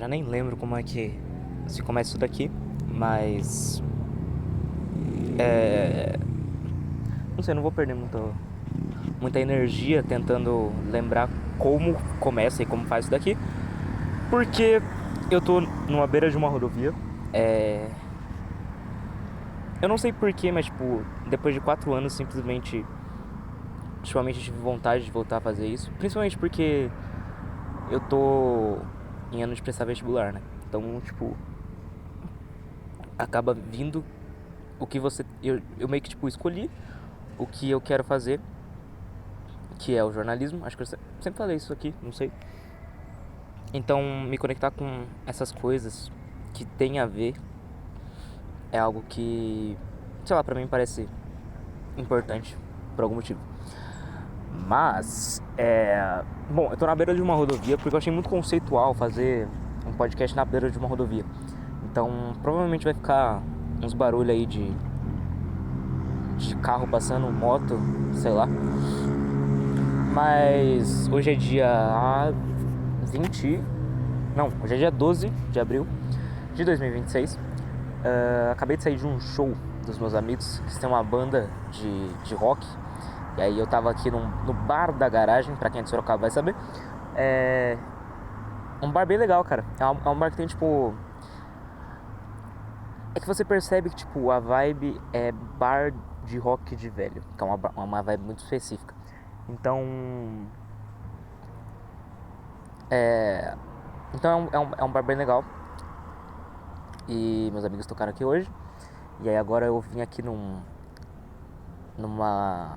já nem lembro como é que se começa isso daqui, mas não sei, não vou perder muita energia tentando lembrar como começa e como faz isso daqui, porque eu tô numa beira de uma rodovia. Eu não sei porquê, mas tipo, depois de 4 anos simplesmente ultimamente eu tive vontade de voltar a fazer isso, principalmente porque eu tô em ano de prestar vestibular, né? Então, tipo, acaba vindo o que você... Eu meio que, tipo, escolhi o que eu quero fazer, que é o jornalismo. Acho que eu sempre falei isso aqui, não sei. Então, me conectar com essas coisas que tem a ver é algo que, sei lá, pra mim parece importante por algum motivo. Mas, bom, eu tô na beira de uma rodovia porque eu achei muito conceitual fazer um podcast na beira de uma rodovia. Então, provavelmente vai ficar uns barulhos aí de carro passando, moto, sei lá. Mas hoje é dia 20... Não, hoje é dia 12 de abril de 2026. Acabei de sair de um show dos meus amigos, que tem uma banda de rock. E aí eu tava aqui no bar da garagem, pra quem é de Sorocaba vai saber. É um bar bem legal, cara. É um bar que tem, tipo... É que você percebe que, tipo, a vibe é bar de rock de velho, que é uma vibe muito específica. Então... Então é um bar bem legal. E meus amigos tocaram aqui hoje. E aí agora eu vim aqui numa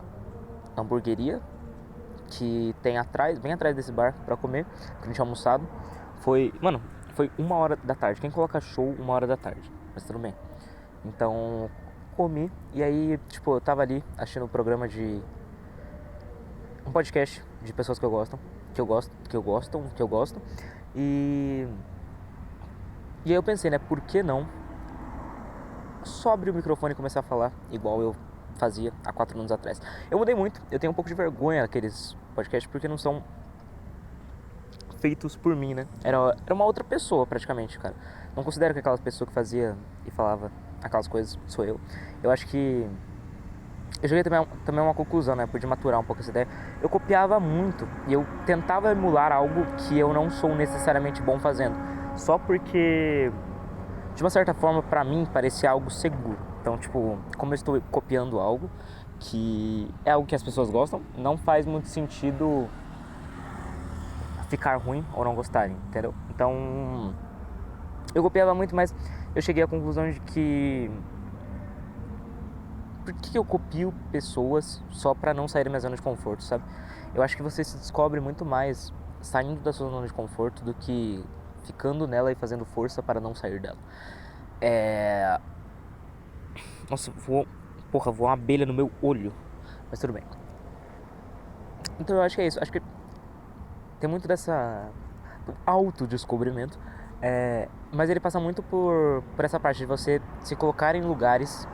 hamburgueria que tem bem atrás desse bar pra comer, que a gente almoçado. Foi 1h da tarde. Quem coloca show 1h da tarde? Mas tudo bem. Então comi e aí, tipo, eu tava ali assistindo um programa de um podcast de pessoas que eu gosto. E aí eu pensei, né, por que não só abrir o microfone e começar a falar igual eu fazia há 4 anos atrás. Eu mudei muito, eu tenho um pouco de vergonha daqueles podcasts porque não são feitos por mim, né? Era uma outra pessoa praticamente, cara. Não considero que aquela pessoa que fazia e falava aquelas coisas sou eu. Eu acho que eu cheguei também a uma conclusão, né? Pude maturar um pouco essa ideia. Eu copiava muito e eu tentava emular algo que eu não sou necessariamente bom fazendo, só porque de uma certa forma pra mim parecia algo seguro. Então, tipo, como eu estou copiando algo que é algo que as pessoas gostam, não faz muito sentido ficar ruim ou não gostarem, entendeu? Então, eu copiava muito, mas eu cheguei à conclusão de que por que eu copio pessoas só pra não sair da minha zona de conforto, sabe? Eu acho que você se descobre muito mais saindo da sua zona de conforto do que ficando nela e fazendo força para não sair dela. Nossa, voou uma abelha no meu olho. Mas tudo bem. Então eu acho que é isso. Acho que tem muito dessa autodescobrimento. Mas ele passa muito por essa parte de você se colocar em lugares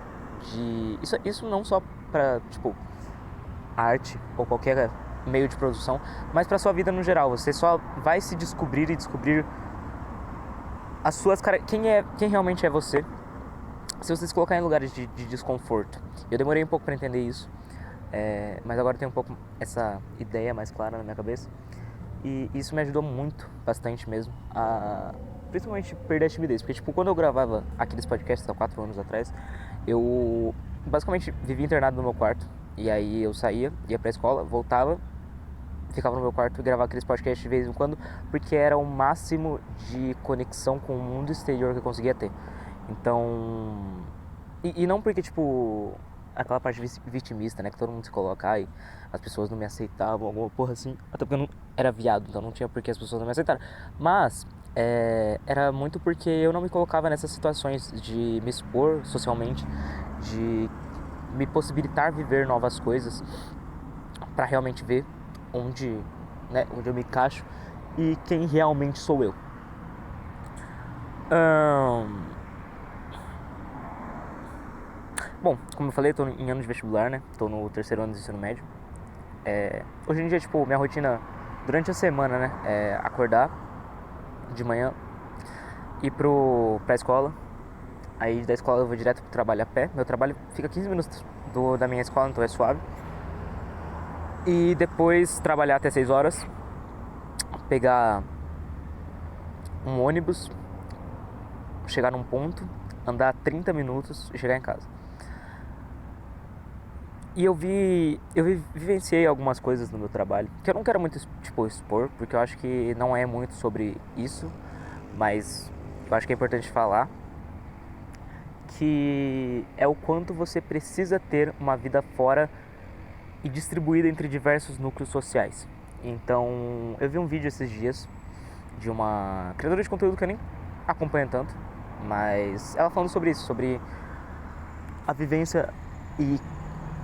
de... Isso não só pra, tipo, arte ou qualquer meio de produção, mas pra sua vida no geral. Você só vai se descobrir e descobrir as suas quem realmente é você se você se colocar em lugares de desconforto. Eu demorei um pouco pra entender isso, mas agora tem um pouco essa ideia mais clara na minha cabeça. E isso me ajudou bastante mesmo, a principalmente perder a timidez. Porque, tipo, quando eu gravava aqueles podcasts há 4 anos atrás, eu basicamente vivia internado no meu quarto. E aí eu saía, ia pra escola, voltava, ficava no meu quarto e gravava aqueles podcasts de vez em quando, porque era o máximo de conexão com o mundo exterior que eu conseguia ter. Então... E não porque, tipo, aquela parte vitimista, né, que todo mundo se coloca, e as pessoas não me aceitavam, alguma porra assim. Até porque eu não era viado, então não tinha por que as pessoas não me aceitaram. Mas era muito porque eu não me colocava nessas situações de me expor socialmente, de me possibilitar viver novas coisas, pra realmente ver onde eu me encaixo e quem realmente sou eu. Bom, como eu falei, eu tô em ano de vestibular, né? Tô no 3º ano do ensino médio. Hoje em dia, tipo, minha rotina durante a semana, né? É acordar de manhã, ir pra escola. Aí da escola eu vou direto pro trabalho a pé. Meu trabalho fica 15 minutos da minha escola, então é suave. E depois trabalhar até 6 horas, pegar um ônibus, chegar num ponto, andar 30 minutos e chegar em casa. E eu vivenciei algumas coisas no meu trabalho, que eu não quero muito, tipo, expor, porque eu acho que não é muito sobre isso, mas eu acho que é importante falar, que é o quanto você precisa ter uma vida fora e distribuída entre diversos núcleos sociais. Então, eu vi um vídeo esses dias de uma criadora de conteúdo que eu nem acompanho tanto, mas ela falando sobre isso, sobre a vivência e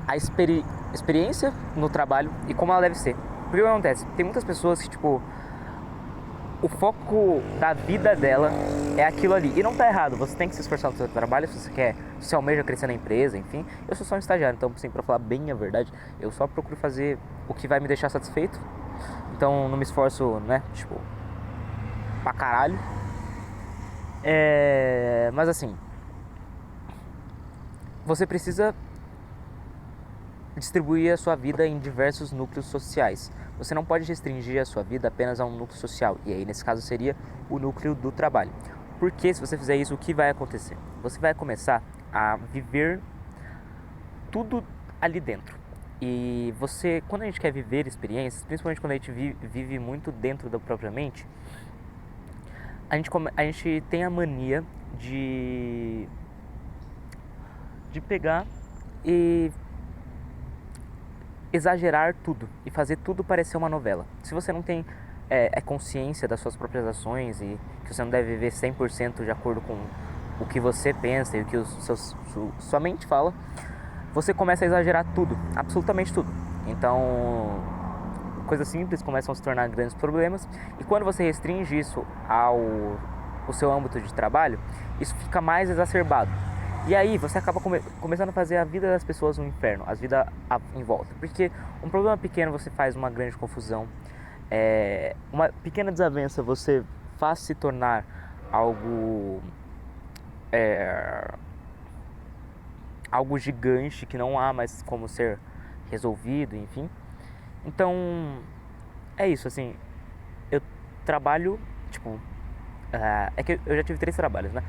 a experiência no trabalho e como ela deve ser. Porque o que acontece? Tem muitas pessoas que, tipo, o foco da vida dela é aquilo ali. E não tá errado, você tem que se esforçar no seu trabalho se você almeja crescer na empresa, enfim. Eu sou só um estagiário, então, assim, pra falar bem a verdade, eu só procuro fazer o que vai me deixar satisfeito. Então, não me esforço, né, tipo, pra caralho. Mas assim, você precisa distribuir a sua vida em diversos núcleos sociais. Você não pode restringir a sua vida apenas a um núcleo social, e aí nesse caso seria o núcleo do trabalho. Porque se você fizer isso, o que vai acontecer? Você vai começar a viver tudo ali dentro. E você, quando a gente quer viver experiências, principalmente quando a gente vive muito dentro da própria mente, a gente tem a mania de pegar e exagerar tudo e fazer tudo parecer uma novela. Se você não tem consciência das suas próprias ações e que você não deve viver 100% de acordo com o que você pensa e o que sua mente fala, você começa a exagerar tudo, absolutamente tudo. Então, coisas simples começam a se tornar grandes problemas, e quando você restringe isso ao seu âmbito de trabalho, isso fica mais exacerbado. E aí você acaba começando a fazer a vida das pessoas um inferno, as vidas em volta. Porque um problema pequeno você faz uma grande confusão, uma pequena desavença você faz se tornar algo algo gigante que não há mais como ser resolvido, enfim. Então, é isso, assim, eu trabalho, tipo, é que eu já tive 3 trabalhos, né?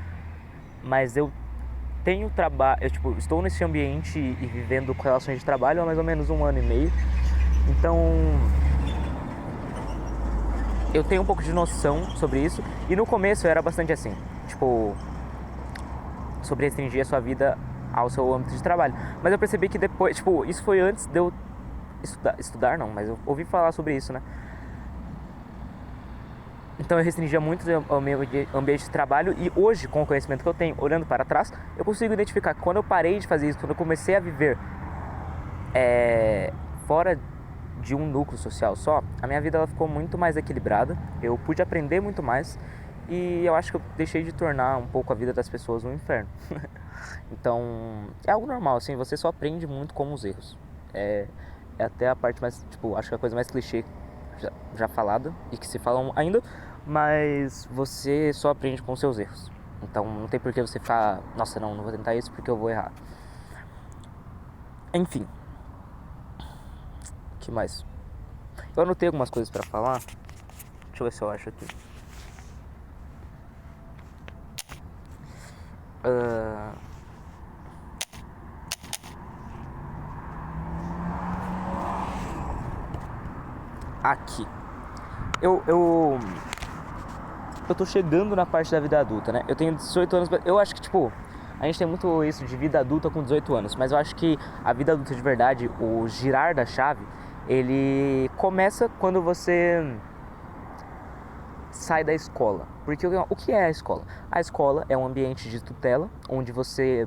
Mas eu tenho trabalho, eu, tipo, estou nesse ambiente e vivendo relações de trabalho há mais ou menos 1 ano e meio. Então, eu tenho um pouco de noção sobre isso. E no começo eu era bastante assim, tipo, sobre restringir a sua vida ao seu âmbito de trabalho. Mas eu percebi que depois, tipo, isso foi antes de eu estudar não, mas eu ouvi falar sobre isso, né? Então eu restringia muito o meu ambiente de trabalho, e hoje, com o conhecimento que eu tenho, olhando para trás, eu consigo identificar que quando eu parei de fazer isso, quando eu comecei a viver fora de um núcleo social só, a minha vida ela ficou muito mais equilibrada, eu pude aprender muito mais, e eu acho que eu deixei de tornar um pouco a vida das pessoas um inferno. Então, é algo normal, assim, você só aprende muito com os erros. É até a parte mais, tipo, acho que a coisa mais clichê já falada e que se falam ainda, mas você só aprende com os seus erros. Então não tem por que você ficar, nossa, não vou tentar isso porque eu vou errar. Enfim, o que mais? Eu anotei algumas coisas pra falar. Deixa eu ver se eu acho aqui. Aqui. Eu tô chegando na parte da vida adulta, né? Eu tenho 18 anos, eu acho que, tipo, a gente tem muito isso de vida adulta com 18 anos, mas eu acho que a vida adulta de verdade, o girar da chave, ele começa quando você sai da escola. Porque o que é a escola? A escola é um ambiente de tutela, onde você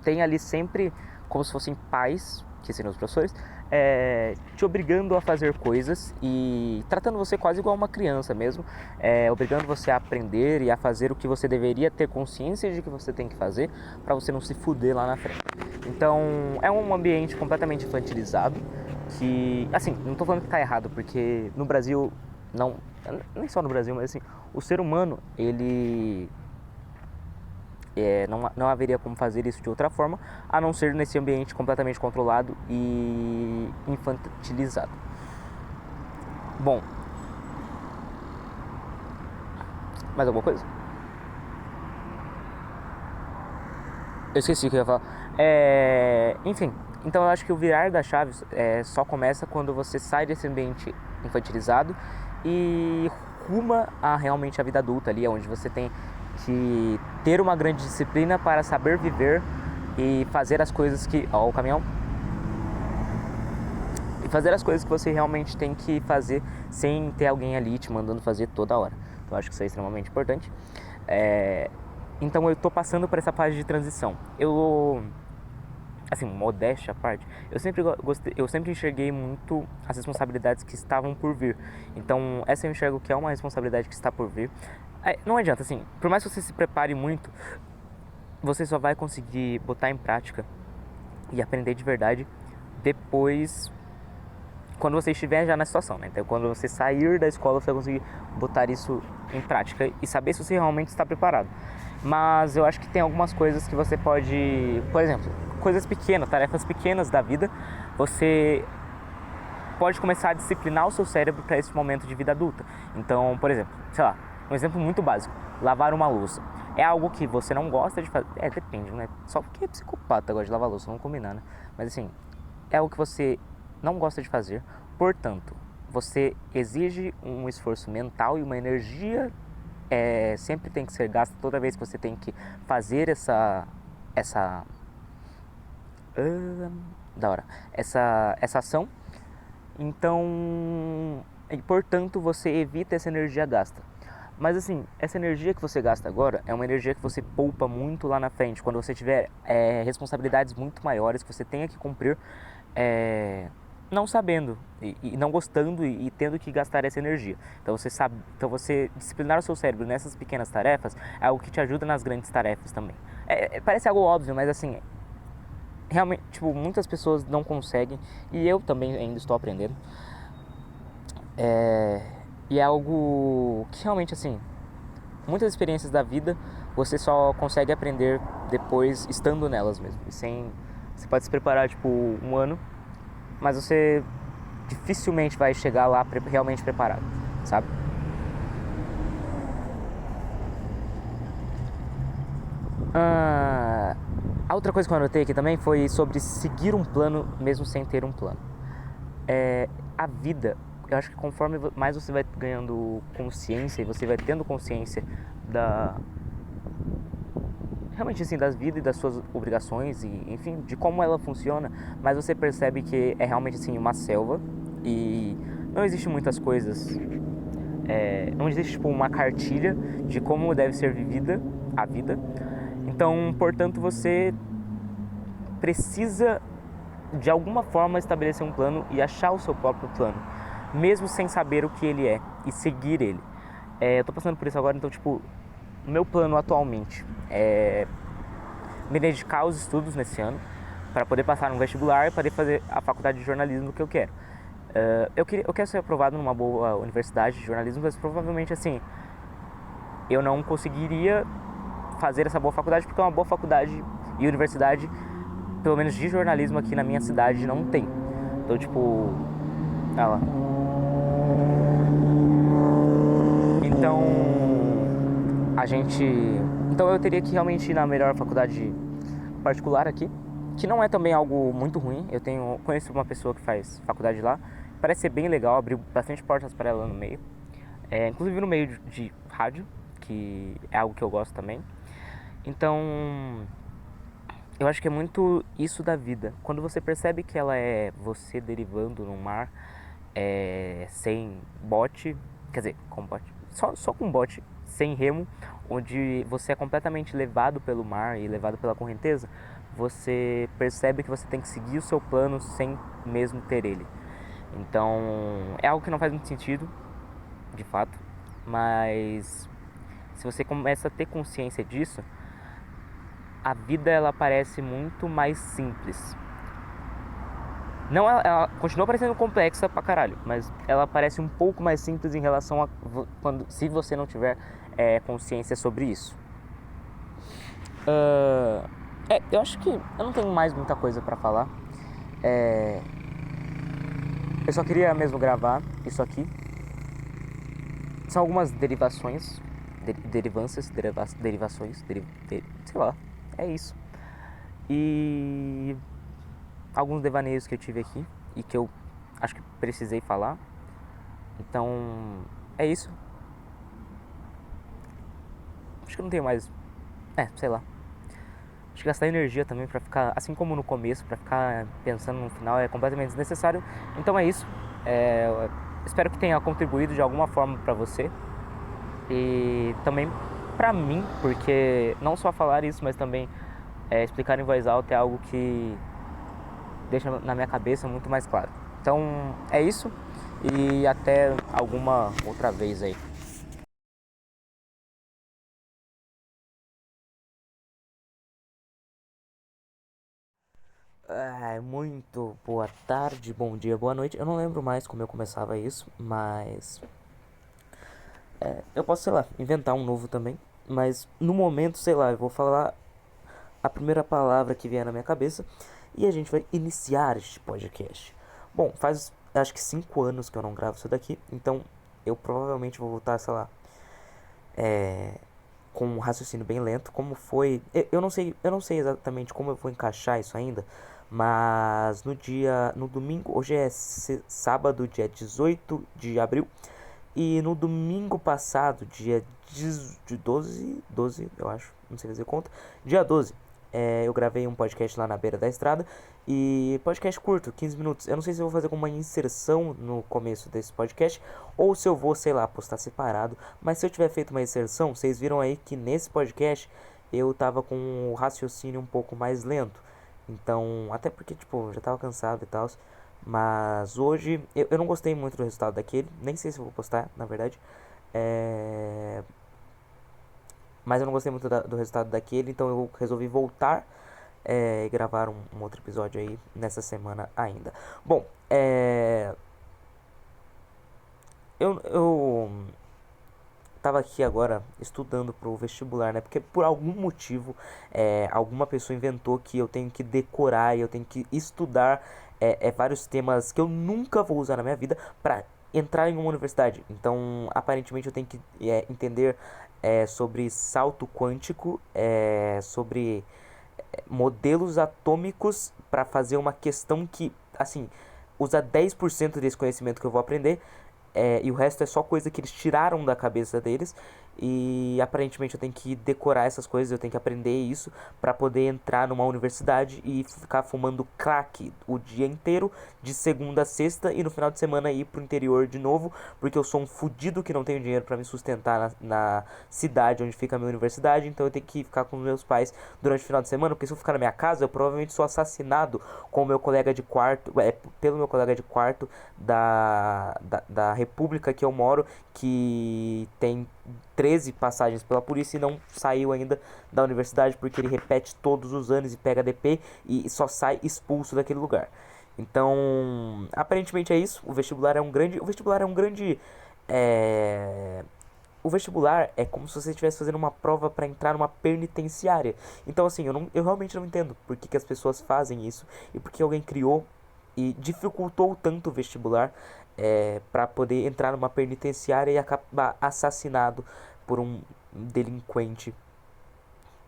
tem ali sempre como se fossem pais, que seriam os professores, te obrigando a fazer coisas e tratando você quase igual uma criança mesmo, obrigando você a aprender e a fazer o que você deveria ter consciência de que você tem que fazer para você não se fuder lá na frente. Então é um ambiente completamente infantilizado que, assim, não tô falando que tá errado, porque no Brasil, não, nem só no Brasil, mas assim, o ser humano, ele Não haveria como fazer isso de outra forma, a não ser nesse ambiente completamente controlado e infantilizado. Bom, mais alguma coisa? Eu esqueci o que eu ia falar. Enfim, então eu acho que o virar da chave só começa quando você sai desse ambiente infantilizado e ruma a realmente a vida adulta ali, onde você tem que ter uma grande disciplina para saber viver e fazer as coisas que... Ó, o caminhão. E fazer as coisas que você realmente tem que fazer sem ter alguém ali te mandando fazer toda hora. Então eu acho que isso é extremamente importante. Então eu tô passando por essa fase de transição. Assim, modéstia à parte, eu sempre enxerguei muito as responsabilidades que estavam por vir. Então essa eu enxergo que é uma responsabilidade que está por vir. Não adianta, assim, por mais que você se prepare muito, você só vai conseguir botar em prática e aprender de verdade depois, quando você estiver já na situação, né? Então quando você sair da escola, você vai conseguir botar isso em prática e saber se você realmente está preparado. Mas eu acho que tem algumas coisas que você pode, por exemplo, coisas pequenas, tarefas pequenas da vida, você pode começar a disciplinar o seu cérebro para esse momento de vida adulta. Então, por exemplo, sei lá, um exemplo muito básico, lavar uma louça. É algo que você não gosta de fazer, depende, né? Só porque é psicopata gosta de lavar louça, vamos combinar, né? Mas assim, é algo que você não gosta de fazer, portanto, você exige um esforço mental e uma energia sempre tem que ser gasta toda vez que você tem que fazer essa ação. Então, e portanto, você evita essa energia gasta. Mas assim, essa energia que você gasta agora é uma energia que você poupa muito lá na frente, quando você tiver responsabilidades muito maiores que você tenha que cumprir, não sabendo e não gostando e tendo que gastar essa energia. Então você disciplinar o seu cérebro nessas pequenas tarefas é algo que te ajuda nas grandes tarefas também. Parece algo óbvio, mas assim, realmente, tipo, muitas pessoas não conseguem, e eu também ainda estou aprendendo. E é algo que realmente, assim, muitas experiências da vida você só consegue aprender depois estando nelas mesmo. Você pode se preparar, tipo, um ano, mas você dificilmente vai chegar lá realmente preparado, sabe? A outra coisa que eu anotei aqui também foi sobre seguir um plano mesmo sem ter um plano. A vida, eu acho que conforme mais você vai ganhando consciência e você vai tendo consciência realmente assim, das vidas e das suas obrigações e enfim, de como ela funciona, mas você percebe que é realmente assim uma selva e não existe muitas coisas, não existe tipo uma cartilha de como deve ser vivida a vida. Então, portanto, você precisa de alguma forma estabelecer um plano e achar o seu próprio plano, mesmo sem saber o que ele é e seguir ele. Eu tô passando por isso agora, então tipo, meu plano atualmente é me dedicar aos estudos nesse ano para poder passar no vestibular e poder fazer a faculdade de jornalismo que eu quero. Eu quero ser aprovado numa boa universidade de jornalismo, mas provavelmente assim eu não conseguiria fazer essa boa faculdade porque é uma boa faculdade e universidade, pelo menos de jornalismo aqui na minha cidade, não tem. Então tipo, olha lá. Então eu teria que realmente ir na melhor faculdade particular aqui, que não é também algo muito ruim. Conheço uma pessoa que faz faculdade lá, parece ser bem legal, abriu bastante portas para ela no meio, inclusive no meio de rádio, que é algo que eu gosto também. Então eu acho que é muito isso da vida. Quando você percebe que ela é você derivando no mar, sem bote, quer dizer, com bote, só com bote, sem remo, onde você é completamente levado pelo mar e levado pela correnteza, você percebe que você tem que seguir o seu plano sem mesmo ter ele. Então, é algo que não faz muito sentido, de fato, mas se você começa a ter consciência disso, a vida ela parece muito mais simples. Não, ela continua parecendo complexa pra caralho, mas ela parece um pouco mais simples em relação a se você não tiver consciência sobre isso. Eu acho que eu não tenho mais muita coisa pra falar. Eu só queria mesmo gravar isso aqui. São algumas derivações, derivâncias, derivações, sei lá, é isso. E alguns devaneios que eu tive aqui e que eu acho que precisei falar. Então, é isso. Acho que eu não tenho mais. Sei lá. Acho que gastar energia também pra ficar, assim como no começo, pra ficar pensando no final é completamente desnecessário. Então é isso. Espero que tenha contribuído de alguma forma pra você. E também pra mim, porque não só falar isso, mas também explicar em voz alta é algo que deixa na minha cabeça muito mais claro. Então é isso e até alguma outra vez aí. Muito boa tarde, bom dia, boa noite. Eu não lembro mais como eu começava isso, mas eu posso, sei lá, inventar um novo também. Mas no momento, sei lá, eu vou falar a primeira palavra que vier na minha cabeça e a gente vai iniciar este podcast. Bom, faz acho que 5 anos que eu não gravo isso daqui, então eu provavelmente vou voltar, sei lá, com um raciocínio bem lento, como foi. Eu não sei exatamente como eu vou encaixar isso ainda, mas no domingo, hoje é sábado, dia 18 de abril, e no domingo passado, dia de 12 eu acho, não sei fazer conta, dia 12, eu gravei um podcast lá na beira da estrada. E podcast curto, 15 minutos. Eu não sei se eu vou fazer como uma inserção no começo desse podcast ou se eu vou, sei lá, postar separado. Mas se eu tiver feito uma inserção, vocês viram aí que nesse podcast eu tava com o raciocínio um pouco mais lento. Então, até porque, tipo, já tava cansado e tal. Mas hoje eu não gostei muito do resultado daquele. Nem sei se eu vou postar, na verdade. É... Mas eu não gostei muito do resultado daquele. Então eu resolvi voltar e gravar um outro episódio aí nessa semana ainda. Bom, eu tava aqui agora estudando pro vestibular, né? Porque por algum motivo, alguma pessoa inventou que eu tenho que decorar e eu tenho que estudar vários temas que eu nunca vou usar na minha vida pra entrar em uma universidade. Então, aparentemente, eu tenho que entender sobre salto quântico, sobre modelos atômicos para fazer uma questão que, assim, usa 10% desse conhecimento que eu vou aprender, e o resto é só coisa que eles tiraram da cabeça deles. E aparentemente eu tenho que decorar essas coisas, eu tenho que aprender isso para poder entrar numa universidade e ficar fumando crack o dia inteiro, de segunda a sexta, e no final de semana ir pro interior de novo, porque eu sou um fudido que não tenho dinheiro para me sustentar na cidade onde fica a minha universidade. Então eu tenho que ficar com meus pais durante o final de semana, porque se eu ficar na minha casa, eu provavelmente sou assassinado com o meu colega de quarto, pelo meu colega de quarto da república que eu moro, que tem 13 passagens pela polícia e não saiu ainda da universidade porque ele repete todos os anos e pega DP e só sai expulso daquele lugar. Então, aparentemente é isso. O vestibular é um grande o vestibular é como se você estivesse fazendo uma prova para entrar numa penitenciária. Então, assim, eu realmente não entendo por que as pessoas fazem isso e por que alguém criou e dificultou tanto o vestibular para poder entrar numa penitenciária e acabar assassinado por um delinquente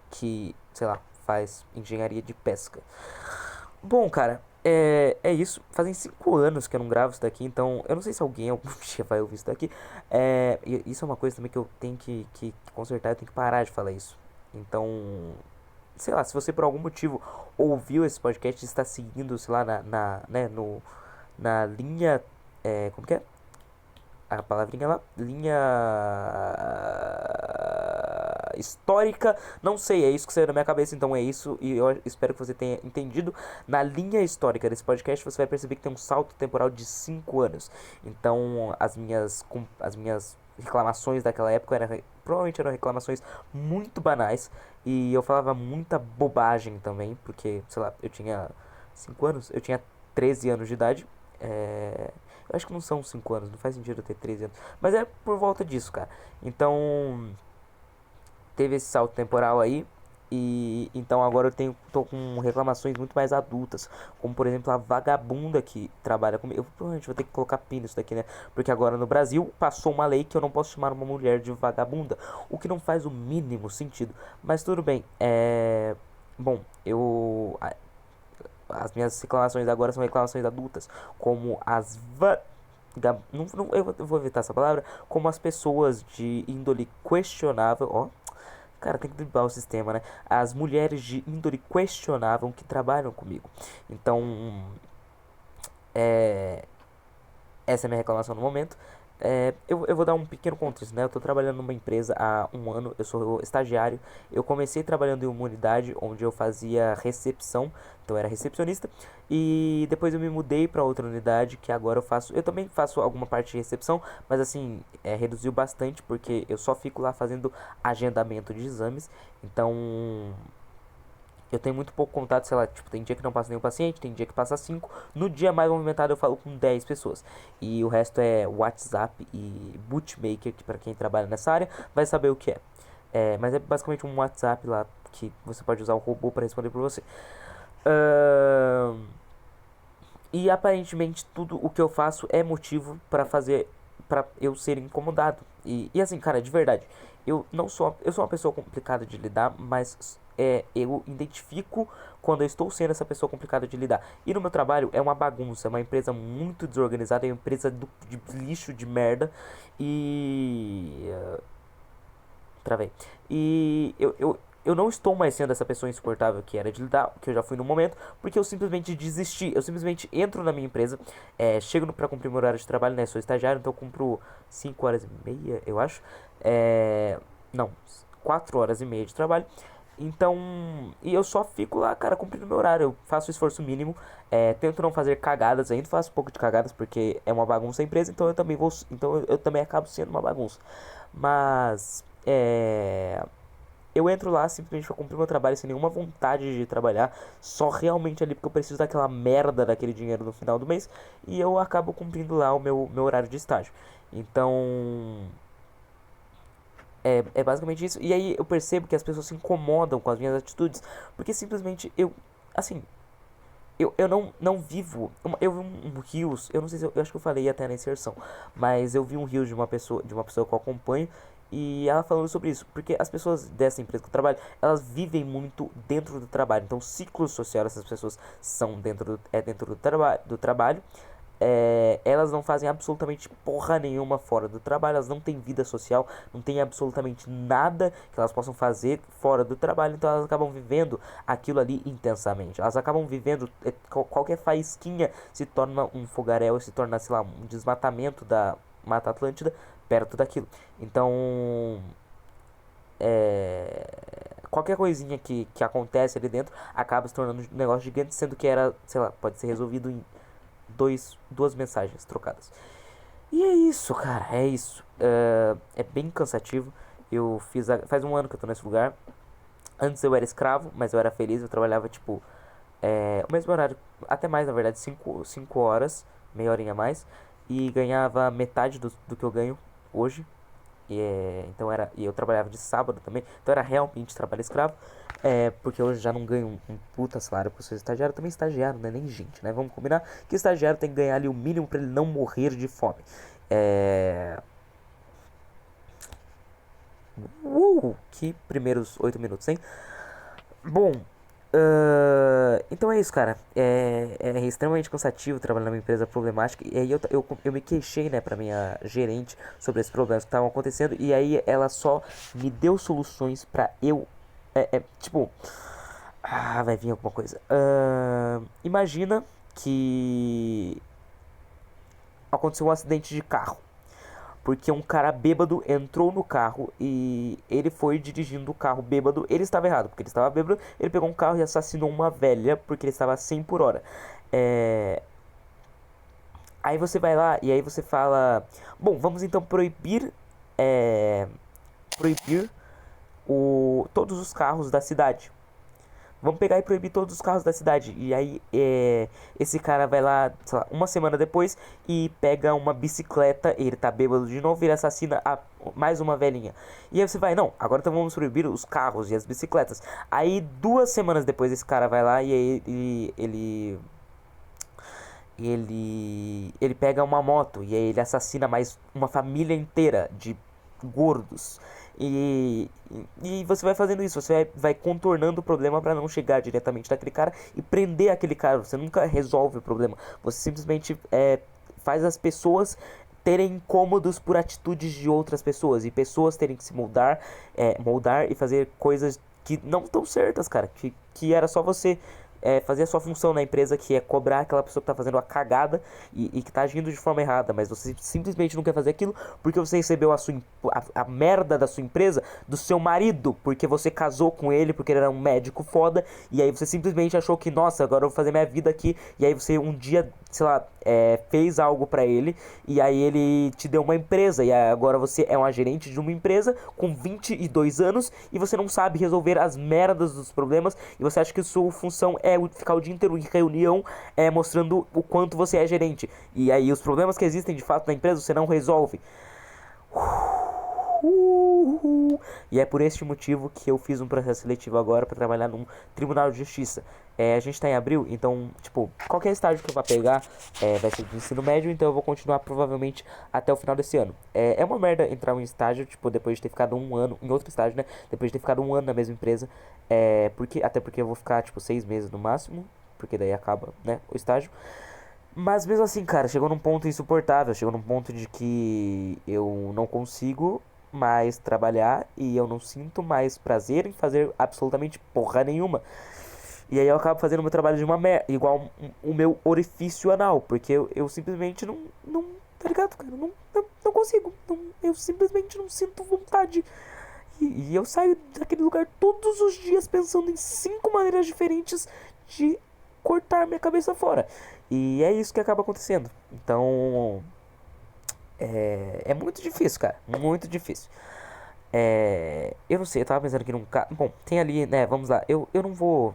que, sei lá, faz engenharia de pesca. Bom, cara, é isso. Fazem 5 anos que eu não gravo isso daqui, então eu não sei se alguém algum dia vai ouvir isso daqui. E isso é uma coisa também que eu tenho que consertar, eu tenho que parar de falar isso. Então, sei lá, se você por algum motivo ouviu esse podcast e está seguindo, sei lá, né, na linha. Como que é? A palavrinha lá, linha histórica, não sei, é isso que saiu da minha cabeça, então é isso, e eu espero que você tenha entendido. Na linha histórica desse podcast, você vai perceber que tem um salto temporal de 5 anos. Então, as minhas reclamações daquela época provavelmente eram reclamações muito banais, e eu falava muita bobagem também, porque, sei lá, eu tinha 5 anos, eu tinha 13 anos de idade. Eu acho que não são 5 anos, não faz sentido eu ter 13 anos. Mas por volta disso, cara. Então, teve esse salto temporal aí. E então agora tô com reclamações muito mais adultas, como por exemplo a vagabunda que trabalha comigo. Eu provavelmente vou ter que colocar pi nisso daqui, né? Porque agora no Brasil passou uma lei que eu não posso chamar uma mulher de vagabunda, o que não faz o mínimo sentido. Mas tudo bem, bom, as minhas reclamações agora são reclamações adultas, como eu vou evitar essa palavra, como as pessoas de índole questionável, ó, cara, tem que driblar o sistema, né? As mulheres de índole questionável que trabalham comigo. Então, é, essa é a minha reclamação no momento. Eu vou dar um pequeno contexto, né? Eu tô trabalhando numa empresa há um ano, eu sou estagiário. Eu comecei trabalhando em uma unidade onde eu fazia recepção, então eu era recepcionista. E depois eu me mudei para outra unidade que agora eu também faço alguma parte de recepção, mas assim, reduziu bastante porque eu só fico lá fazendo agendamento de exames. Então, eu tenho muito pouco contato, sei lá, tipo, tem dia que não passa nenhum paciente, tem dia que passa 5. No dia mais movimentado eu falo com 10 pessoas. E o resto é WhatsApp e Bootmaker, que para quem trabalha nessa área vai saber o que é. Mas é basicamente um WhatsApp lá que você pode usar o robô para responder por você. Ahn, e aparentemente tudo o que eu faço é motivo para eu ser incomodado. E assim, cara, de verdade, eu sou uma pessoa complicada de lidar, mas eu identifico quando eu estou sendo essa pessoa complicada de lidar. E no meu trabalho é uma bagunça, é uma empresa muito desorganizada, é uma empresa de lixo de merda. E travei. E eu não estou mais sendo essa pessoa insuportável que era de lidar, que eu já fui no momento, porque eu simplesmente desisti. Eu simplesmente entro na minha empresa, chego pra cumprir meu horário de trabalho, né? Sou estagiário, então eu cumpro 5 horas e meia, eu acho. Não, 4 horas e meia de trabalho. Então, e eu só fico lá, cara, cumprindo meu horário. Eu faço o esforço mínimo, tento não fazer cagadas, ainda faço um pouco de cagadas porque é uma bagunça a empresa, então eu também acabo sendo uma bagunça. Mas, eu entro lá simplesmente pra cumprir meu trabalho sem nenhuma vontade de trabalhar, só realmente ali porque eu preciso daquela merda daquele dinheiro no final do mês, e eu acabo cumprindo lá o meu horário de estágio. Então, é basicamente isso. E aí eu percebo que as pessoas se incomodam com as minhas atitudes, porque simplesmente assim, eu não vivo. Eu vi um Rios, eu não sei se eu acho que eu falei até na inserção, mas eu vi um Rios de uma pessoa que eu acompanho. E ela falando sobre isso, porque as pessoas dessa empresa que eu trabalho, elas vivem muito dentro do trabalho. Então, o ciclo social dessas pessoas são dentro do trabalho. Elas não fazem absolutamente porra nenhuma fora do trabalho, elas não têm vida social, não tem absolutamente nada que elas possam fazer fora do trabalho, então elas acabam vivendo aquilo ali intensamente. Elas acabam vivendo, qualquer faísquinha se torna um fogaréu, se torna, sei lá, um desmatamento da Mata Atlântida perto daquilo. Então, qualquer coisinha que acontece ali dentro acaba se tornando um negócio gigante, sendo que era, sei lá, pode ser resolvido em duas mensagens trocadas. E é isso, cara, é isso. É bem cansativo. Faz um ano que eu tô nesse lugar. Antes eu era escravo, mas eu era feliz. Eu trabalhava, tipo, o mesmo horário, até mais, na verdade, cinco horas, meia horinha a mais. E ganhava metade do que eu ganho hoje. E eu trabalhava de sábado também. Então era realmente trabalho escravo. Porque hoje já não ganho um puta salário porque eu sou estagiário. Também estagiário, não é nem gente, né? Vamos combinar que estagiário tem que ganhar ali o mínimo pra ele não morrer de fome. É... que primeiros 8 minutos, hein? Bom, então é isso, cara. É extremamente cansativo trabalhar numa empresa problemática. E aí eu me queixei, né, pra minha gerente sobre esses problemas que estavam acontecendo. E aí ela só me deu soluções pra eu. Tipo. Ah, vai vir alguma coisa. Imagina que aconteceu um acidente de carro. Porque um cara bêbado entrou no carro e ele foi dirigindo o carro bêbado. Ele estava errado, porque ele estava bêbado. Ele pegou um carro e assassinou uma velha porque ele estava a 100 por hora. Aí você vai lá e aí você fala: bom, vamos então proibir todos os carros da cidade. vamos pegar e proibir todos os carros da cidade. E aí esse cara vai lá, sei lá, uma semana depois e pega uma bicicleta, ele tá bêbado de novo e ele assassina mais uma velhinha. E aí você vai, não, agora então vamos proibir os carros e as bicicletas. Aí 2 semanas depois esse cara vai lá e aí ele pega uma moto e aí ele assassina mais uma família inteira de gordos. E você vai fazendo isso, você vai contornando o problema para não chegar diretamente naquele cara e prender aquele cara. Você nunca resolve o problema, você simplesmente faz as pessoas terem incômodos por atitudes de outras pessoas e pessoas terem que se moldar e fazer coisas que não estão certas, cara. Que era só você fazer a sua função na empresa, que é cobrar aquela pessoa que tá fazendo a cagada e que tá agindo de forma errada, mas você simplesmente não quer fazer aquilo porque você recebeu a merda da sua empresa do seu marido, porque você casou com ele, porque ele era um médico foda, e aí você simplesmente achou que, nossa, agora eu vou fazer minha vida aqui, e aí você um dia, sei lá, fez algo pra ele, e aí ele te deu uma empresa, e agora você é uma gerente de uma empresa com 22 anos, e você não sabe resolver as merdas dos problemas, e você acha que sua função é ficar o dia inteiro em reunião mostrando o quanto você é gerente. E aí os problemas que existem de fato na empresa você não resolve. E é por este motivo que eu fiz um processo seletivo agora para trabalhar num tribunal de justiça. A gente tá em abril, então, tipo, qualquer estágio que eu vá pegar vai ser de ensino médio, então eu vou continuar provavelmente até o final desse ano. É uma merda entrar em um estágio, tipo, depois de ter ficado um ano, em outro estágio, né? Depois de ter ficado um ano na mesma empresa. Até porque eu vou ficar, tipo, 6 meses no máximo, porque daí acaba, né, o estágio. Mas mesmo assim, cara, chegou num ponto insuportável, chegou num ponto de que eu não consigo mais trabalhar e eu não sinto mais prazer em fazer absolutamente porra nenhuma. E aí eu acabo fazendo o meu trabalho de uma merda, igual o meu orifício anal, porque eu simplesmente não, tá ligado, cara? Não consigo, eu simplesmente não sinto vontade. E eu saio daquele lugar todos os dias pensando em 5 maneiras diferentes de cortar minha cabeça fora. E é isso que acaba acontecendo. Então, é muito difícil, cara. Muito difícil. Eu não sei, eu tava pensando aqui num caso. Bom, tem ali, né? Vamos lá. Eu não vou.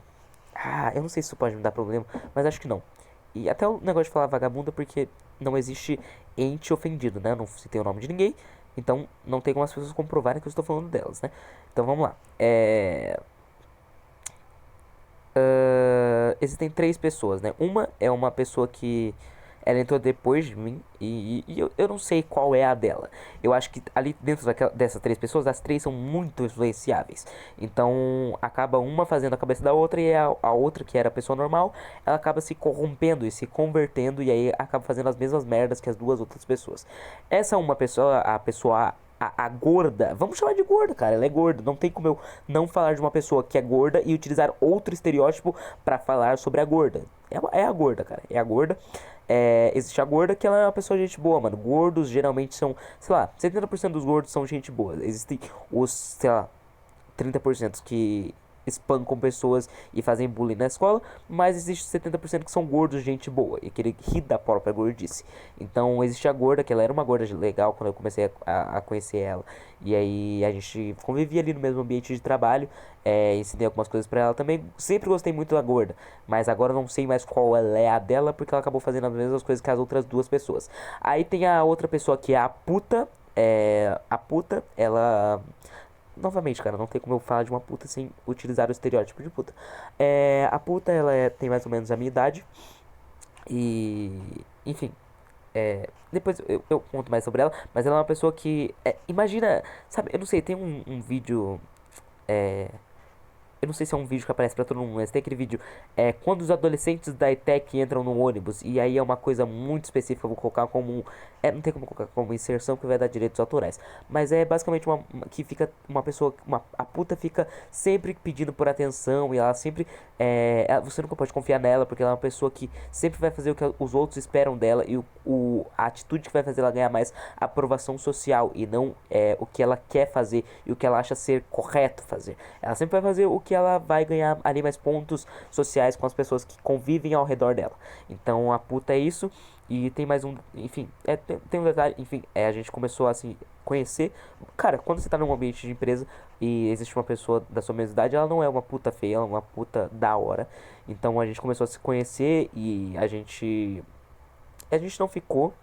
Ah, eu não sei se isso pode me dar problema, mas acho que não. E até o negócio de falar vagabunda, porque não existe ente ofendido, né? Eu não citei o nome de ninguém. Então não tem como as pessoas comprovarem que eu estou falando delas, né? Então vamos lá. Existem 3 pessoas, né? Uma é uma pessoa que ela entrou depois de mim e eu não sei qual é a dela. Eu acho que ali dentro dessas 3 pessoas, as 3 são muito influenciáveis. Então acaba uma fazendo a cabeça da outra e a outra, que era a pessoa normal, ela acaba se corrompendo e se convertendo e aí acaba fazendo as mesmas merdas que as 2 outras pessoas. Essa uma pessoa, a pessoa a gorda, vamos chamar de gorda, cara, ela é gorda, não tem como eu não falar de uma pessoa que é gorda e utilizar outro estereótipo pra falar sobre a gorda. É a gorda, cara, é a gorda. Existe a gorda, que ela é uma pessoa de gente boa, mano. Gordos geralmente são, sei lá, 70% dos gordos são gente boa. Existem os, sei lá, 30% que espancam pessoas e fazem bullying na escola, mas existe 70% que são gordos, gente boa, e que ele ri da própria gordice. Então existe a gorda, que ela era uma gorda legal quando eu comecei a conhecer ela, e aí a gente convivia ali no mesmo ambiente de trabalho, ensinei algumas coisas pra ela também. Sempre gostei muito da gorda, mas agora eu não sei mais qual ela é a dela, porque ela acabou fazendo as mesmas coisas que as outras 2 pessoas. Aí tem a outra pessoa que é a puta. A puta, ela. Novamente, cara, não tem como eu falar de uma puta sem utilizar o estereótipo de puta. A puta, ela tem mais ou menos a minha idade. E. Enfim. Depois eu conto mais sobre ela. Mas ela é uma pessoa que. Imagina. Sabe, eu não sei, tem um vídeo. É, eu não sei se é um vídeo que aparece pra todo mundo, mas tem aquele vídeo. Quando os adolescentes da ETEC entram no ônibus. E aí é uma coisa muito específica. Eu vou colocar como. Não tem como colocar como inserção, porque vai dar direitos autorais. Mas é basicamente que fica uma pessoa. A puta fica sempre pedindo por atenção. E ela sempre. Você nunca pode confiar nela, porque ela é uma pessoa que sempre vai fazer o que os outros esperam dela. E a atitude que vai fazer ela ganhar mais aprovação social. E não o que ela quer fazer e o que ela acha ser correto fazer. Ela sempre vai fazer o que porque ela vai ganhar ali mais pontos sociais com as pessoas que convivem ao redor dela. Então a puta é isso. E tem mais um, enfim, tem um detalhe, enfim, a gente começou a se conhecer. Cara, quando você tá num ambiente de empresa e existe uma pessoa da sua mesma idade, ela não é uma puta feia, ela é uma puta da hora. Então a gente começou a se conhecer e a gente não ficou,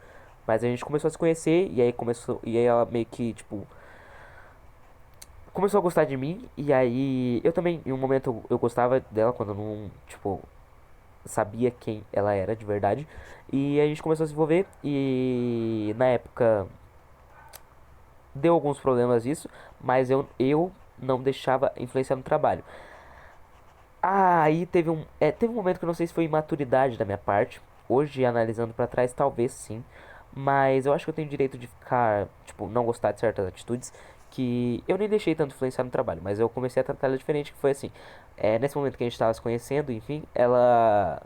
mas a gente começou a se conhecer e aí ela meio que, tipo, começou a gostar de mim e aí eu também, em um momento eu gostava dela quando eu não, tipo, sabia quem ela era de verdade. E a gente começou a se envolver e na época deu alguns problemas isso, mas eu não deixava influenciar no trabalho. Aí teve um momento que eu não sei se foi imaturidade da minha parte. Hoje, analisando pra trás, talvez sim. Mas eu acho que eu tenho direito de ficar, tipo, não gostar de certas atitudes que eu nem deixei tanto influenciar no trabalho, mas eu comecei a tratar ela diferente, que foi assim, nesse momento que a gente tava se conhecendo, enfim, ela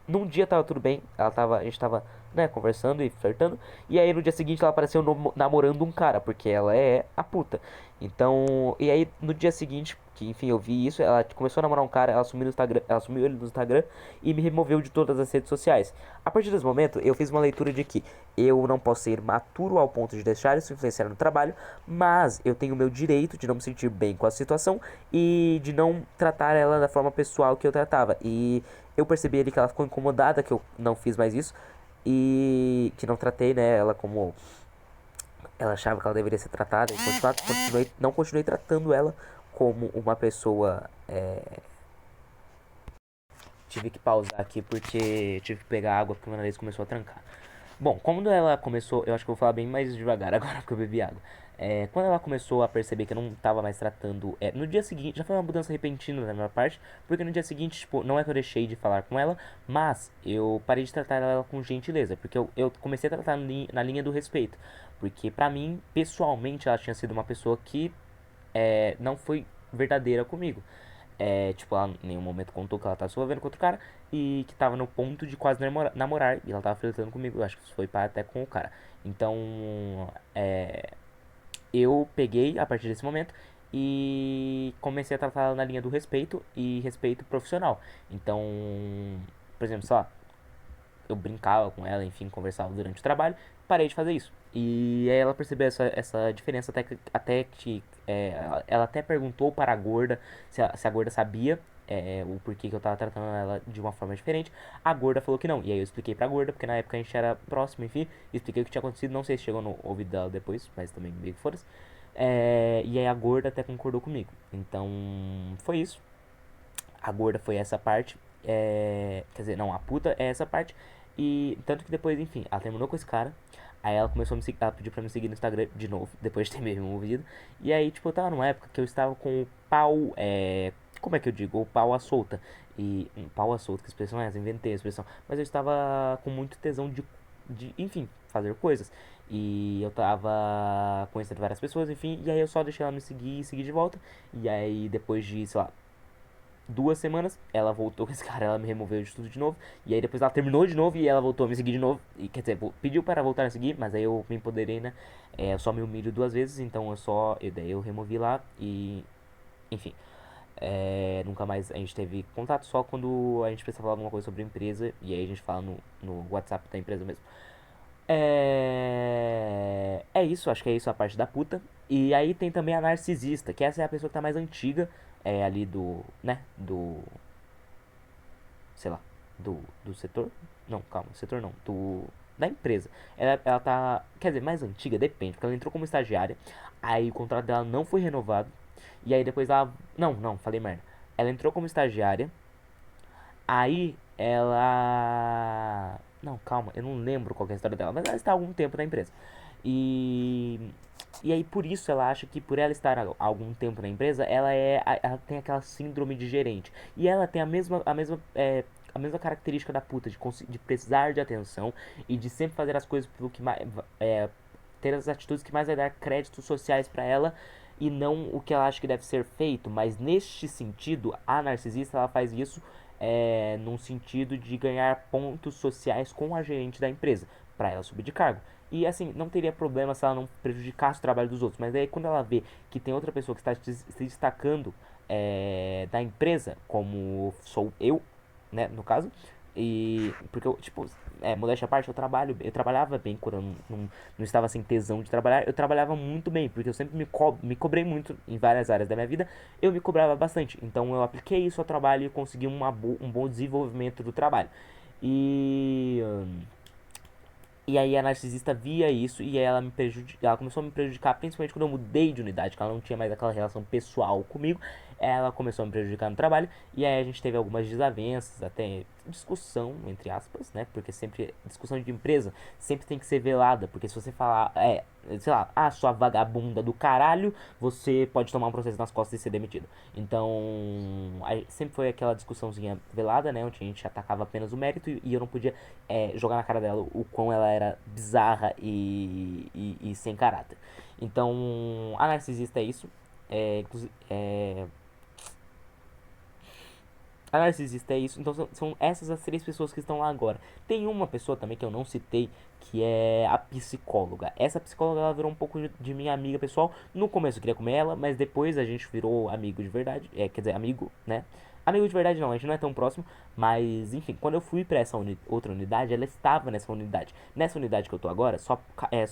num dia tava tudo bem, a gente tava, né, conversando e flertando, e aí no dia seguinte ela apareceu namorando um cara, porque ela é a puta. Então, e aí no dia seguinte, que enfim eu vi isso, ela começou a namorar um cara, ela assumiu no Instagram, ela assumiu ele no Instagram e me removeu de todas as redes sociais. A partir desse momento, eu fiz uma leitura de que eu não posso ser maturo ao ponto de deixar isso influenciar no trabalho, mas eu tenho o meu direito de não me sentir bem com a situação e de não tratar ela da forma pessoal que eu tratava. E eu percebi ali que ela ficou incomodada que eu não fiz mais isso e que não tratei, né, ela como ela achava que ela deveria ser tratada e não continuei tratando ela como uma pessoa. Tive que pausar aqui porque tive que pegar água porque meu nariz começou a trancar. Bom, quando ela começou, eu acho que eu vou falar bem mais devagar agora porque eu bebi água. Quando ela começou a perceber que eu não tava mais tratando. No dia seguinte, já foi uma mudança repentina da minha parte, porque no dia seguinte, tipo, não é que eu deixei de falar com ela, mas eu parei de tratar ela com gentileza, porque eu comecei a tratar na linha do respeito. Porque pra mim, pessoalmente, ela tinha sido uma pessoa que não foi verdadeira comigo. Tipo, ela em nenhum momento contou que ela tava se envolvendo com outro cara e que tava no ponto de quase namorar e ela tava flertando comigo. Eu acho que isso foi para até com o cara. Então, eu peguei a partir desse momento e comecei a tratar ela na linha do respeito e respeito profissional. Então, por exemplo, sei lá, eu brincava com ela, enfim, conversava durante o trabalho, parei de fazer isso. E aí ela percebeu essa diferença até que ela até perguntou para a gorda se a gorda sabia o porquê que eu tava tratando ela de uma forma diferente. A gorda falou que não. E aí eu expliquei pra gorda, porque na época a gente era próximo, enfim, expliquei o que tinha acontecido. Não sei se chegou no ouvido dela depois, mas também meio que foda-se. E aí a gorda até concordou comigo. Então foi isso. A gorda foi essa parte. Quer dizer, não, a puta é essa parte. E tanto que depois, enfim, ela terminou com esse cara. Aí ela começou a me seguir, ela pediu pra me seguir no Instagram de novo, depois de ter me removido. E aí, tipo, eu tava numa época que eu estava com o pau, como é que eu digo? O pau à solta. E, pau à solta, que expressão é essa? Inventei a expressão. Mas eu estava com muito tesão enfim, fazer coisas. E eu tava conhecendo várias pessoas, enfim. E aí eu só deixei ela me seguir e seguir de volta. E aí, depois de, sei lá, 2 semanas, ela voltou com esse cara, ela me removeu de tudo de novo. E aí depois ela terminou de novo e ela voltou a me seguir de novo. E quer dizer, pediu para voltar a seguir, mas aí eu me empoderei, né? Eu só me humilho 2 vezes, então daí eu removi lá e. Enfim. Nunca mais a gente teve contato, só quando a gente precisa falar alguma coisa sobre a empresa. E aí a gente fala no WhatsApp da empresa mesmo. É isso, acho que é isso a parte da puta. E aí tem também a narcisista, que essa é a pessoa que tá mais antiga, ali né, sei lá, do setor. Não, calma, setor não, da empresa. Ela tá, quer dizer, mais antiga, depende, porque ela entrou como estagiária, aí o contrato dela não foi renovado, e aí depois ela, não, falei merda. Ela entrou como estagiária, aí ela. Não, calma, eu não lembro qual que é a história dela, mas ela está há algum tempo na empresa. E. E aí, por isso, ela acha que por ela estar há algum tempo na empresa, ela tem aquela síndrome de gerente. E ela tem a mesma característica da puta, de precisar de atenção e de sempre fazer as coisas pelo que mais. Ter as atitudes que mais vai dar créditos sociais pra ela e não o que ela acha que deve ser feito. Mas neste sentido, a narcisista ela faz isso num sentido de ganhar pontos sociais com a gerente da empresa, para ela subir de cargo. E assim, não teria problema se ela não prejudicasse o trabalho dos outros, mas aí quando ela vê que tem outra pessoa que está se destacando da empresa, como sou eu, né, no caso. E porque eu, tipo, modéstia à parte, eu trabalhava bem quando eu não estava sem tesão de trabalhar. Eu trabalhava muito bem, porque eu sempre me cobrei muito em várias áreas da minha vida. Eu me cobrava bastante. Então eu apliquei isso ao trabalho e consegui um bom desenvolvimento do trabalho. E e aí a narcisista via isso e ela começou a me prejudicar, principalmente quando eu mudei de unidade, que ela não tinha mais aquela relação pessoal comigo. Ela começou a me prejudicar no trabalho e aí a gente teve algumas desavenças, até discussão, entre aspas, né? Porque sempre, discussão de empresa sempre tem que ser velada, porque se você falar, sei lá, sua vagabunda do caralho, você pode tomar um processo nas costas e ser demitido. Então, aí sempre foi aquela discussãozinha velada, né? Onde a gente atacava apenas o mérito e eu não podia jogar na cara dela o quão ela era bizarra e sem caráter. Então, a narcisista é isso. A narcisista é isso. Então, são essas as três pessoas que estão lá agora. Tem uma pessoa também que eu não citei, que é a psicóloga. Essa psicóloga, ela virou um pouco de minha amiga pessoal. No começo eu queria comer ela, mas depois a gente virou amigo de verdade. Quer dizer, amigo, né? Amigo de verdade não, a gente não é tão próximo. Mas, enfim, quando eu fui pra essa outra unidade, ela estava nessa unidade. Nessa unidade que eu tô agora, só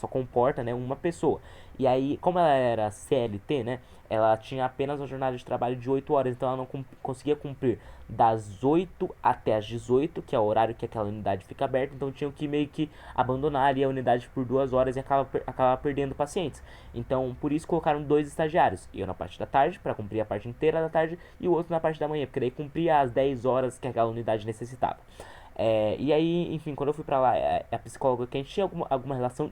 comporta, né, uma pessoa. E aí, como ela era CLT, né? Ela tinha apenas uma jornada de trabalho de 8 horas, então ela não conseguia cumprir das 8 até as 18, que é o horário que aquela unidade fica aberta, então tinham que meio que abandonar ali a unidade por 2 horas e acaba perdendo pacientes. Então, por isso colocaram dois estagiários, eu na parte da tarde, para cumprir a parte inteira da tarde, e o outro na parte da manhã, porque daí cumpria as 10 horas que aquela unidade necessitava. E aí, enfim, quando eu fui pra lá, a psicóloga que a gente tinha alguma relação,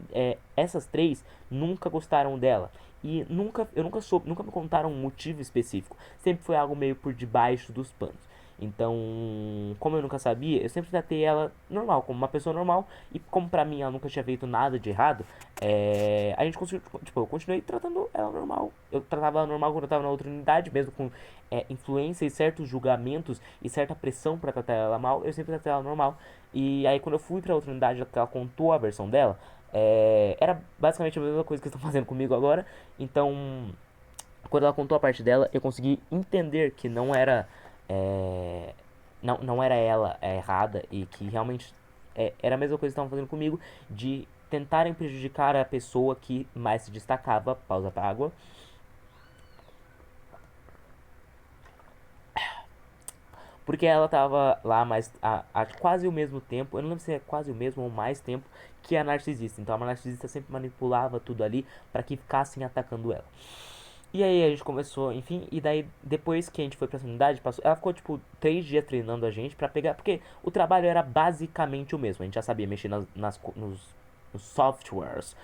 essas três nunca gostaram dela. E nunca me contaram um motivo específico. Sempre foi algo meio por debaixo dos panos. Então, como eu nunca sabia, eu sempre tratei ela normal, como uma pessoa normal. E como pra mim ela nunca tinha feito nada de errado, a gente conseguiu, tipo, eu continuei tratando ela normal. Eu tratava ela normal quando eu tava na outra unidade, mesmo com influência e certos julgamentos e certa pressão pra tratar ela mal, eu sempre tratei ela normal. E aí quando eu fui pra outra unidade, ela contou a versão dela, era basicamente a mesma coisa que estão fazendo comigo agora. Então, quando ela contou a parte dela, eu consegui entender que não era não era ela errada e que realmente era a mesma coisa que estavam fazendo comigo, de tentarem prejudicar a pessoa que mais se destacava. Pausa pra água. Porque ela tava lá mais há quase o mesmo tempo, eu não lembro se é quase o mesmo ou mais tempo que a narcisista. Então a narcisista sempre manipulava tudo ali para que ficassem atacando ela. E aí a gente começou, enfim, e daí depois que a gente foi pra essa unidade, ela ficou tipo 3 dias treinando a gente pra pegar, porque o trabalho era basicamente o mesmo, a gente já sabia mexer nos softwares,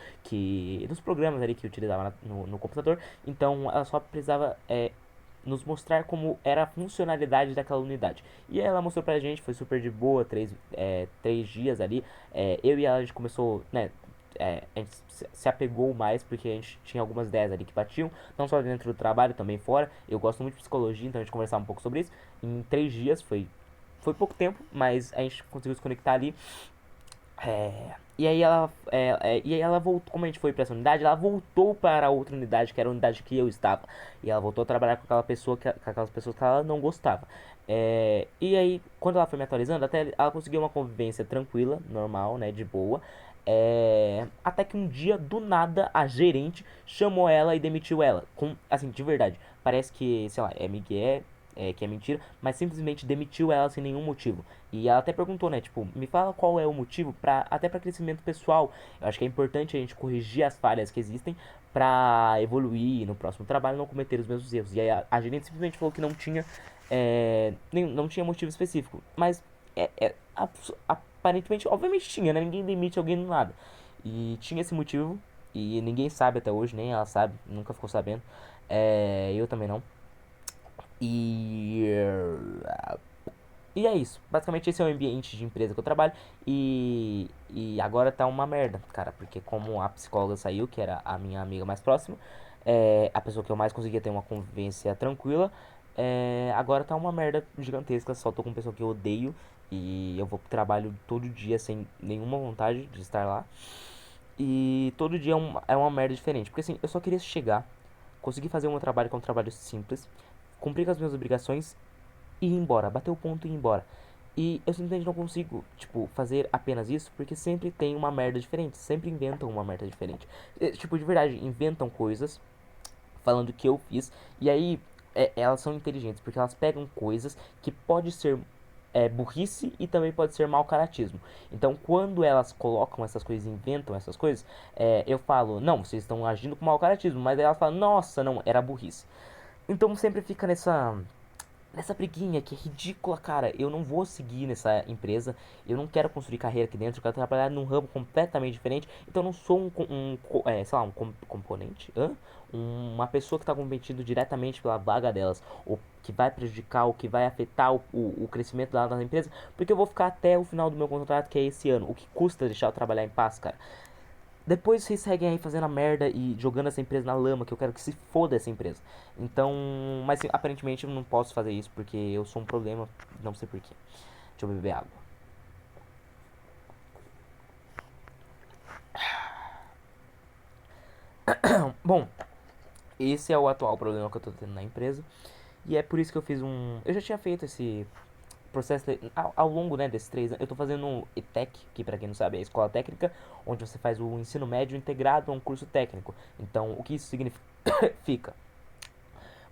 nos programas ali que utilizava no computador, então ela só precisava nos mostrar como era a funcionalidade daquela unidade. E ela mostrou pra gente, foi super de boa, 3 dias ali. Eu e ela, a gente começou, né, a gente se apegou mais porque a gente tinha algumas ideias ali que batiam, não só dentro do trabalho, também fora. Eu gosto muito de psicologia, então a gente conversava um pouco sobre isso. Em 3 dias foi pouco tempo, mas a gente conseguiu se conectar ali. E aí ela voltou, como a gente foi pra essa unidade, ela voltou para a outra unidade, que era a unidade que eu estava. E ela voltou a trabalhar com com aquelas pessoas que ela não gostava. E aí, quando ela foi me atualizando, até ela conseguiu uma convivência tranquila, normal, né, de boa. Até que um dia, do nada, a gerente chamou ela e demitiu ela. Assim, de verdade. Parece que, sei lá, Miguel, que é mentira, mas simplesmente demitiu ela sem nenhum motivo. E ela até perguntou, né, tipo, me fala qual é o motivo, até pra crescimento pessoal. Eu acho que é importante a gente corrigir as falhas que existem pra evoluir no próximo trabalho e não cometer os mesmos erros. E aí a gerente simplesmente falou que não tinha, não tinha motivo específico. Mas aparentemente, obviamente tinha, né? Ninguém demite alguém do nada. E tinha esse motivo, e ninguém sabe até hoje, nem ela sabe, nunca ficou sabendo. Eu também não. E. E é isso. Basicamente esse é o ambiente de empresa que eu trabalho. E agora tá uma merda, cara. Porque como a psicóloga saiu, que era a minha amiga mais próxima, a pessoa que eu mais conseguia ter uma convivência tranquila, agora tá uma merda gigantesca. Só tô com uma pessoa que eu odeio. E eu vou pro trabalho todo dia sem nenhuma vontade de estar lá. E todo dia é uma merda diferente. Porque assim, eu só queria chegar, conseguir fazer um trabalho que é um trabalho simples, cumprir com as minhas obrigações e ir embora, bater o ponto e ir embora. E eu simplesmente não consigo, tipo, fazer apenas isso, porque sempre tem uma merda diferente, sempre inventam uma merda diferente. Tipo, de verdade, inventam coisas falando que eu fiz, e aí elas são inteligentes, porque elas pegam coisas que pode ser burrice e também pode ser mau caratismo. Então, quando elas colocam essas coisas, inventam essas coisas, eu falo, não, vocês estão agindo com mau caratismo, mas aí elas falam, nossa, não, era burrice. Então sempre fica nessa briguinha que é ridícula, cara. Eu não vou seguir nessa empresa, eu não quero construir carreira aqui dentro, eu quero trabalhar num ramo completamente diferente. Então eu não sou sei lá, componente, uma pessoa que está competindo diretamente pela vaga delas, ou que vai prejudicar, ou que vai afetar o crescimento lá da empresa, porque eu vou ficar até o final do meu contrato, que é esse ano. O que custa deixar eu trabalhar em paz, cara? Depois vocês seguem aí fazendo a merda e jogando essa empresa na lama, que eu quero que se foda essa empresa. Então, mas aparentemente eu não posso fazer isso porque eu sou um problema, não sei porquê. Deixa eu beber água. Bom, esse é o atual problema que eu tô tendo na empresa. E é por isso que eu fiz um. Eu já tinha feito esse processo ao longo, né, desses 3 anos. Eu tô fazendo um ETEC, que pra quem não sabe é a escola técnica, onde você faz o ensino médio integrado a um curso técnico. Então, o que isso significa?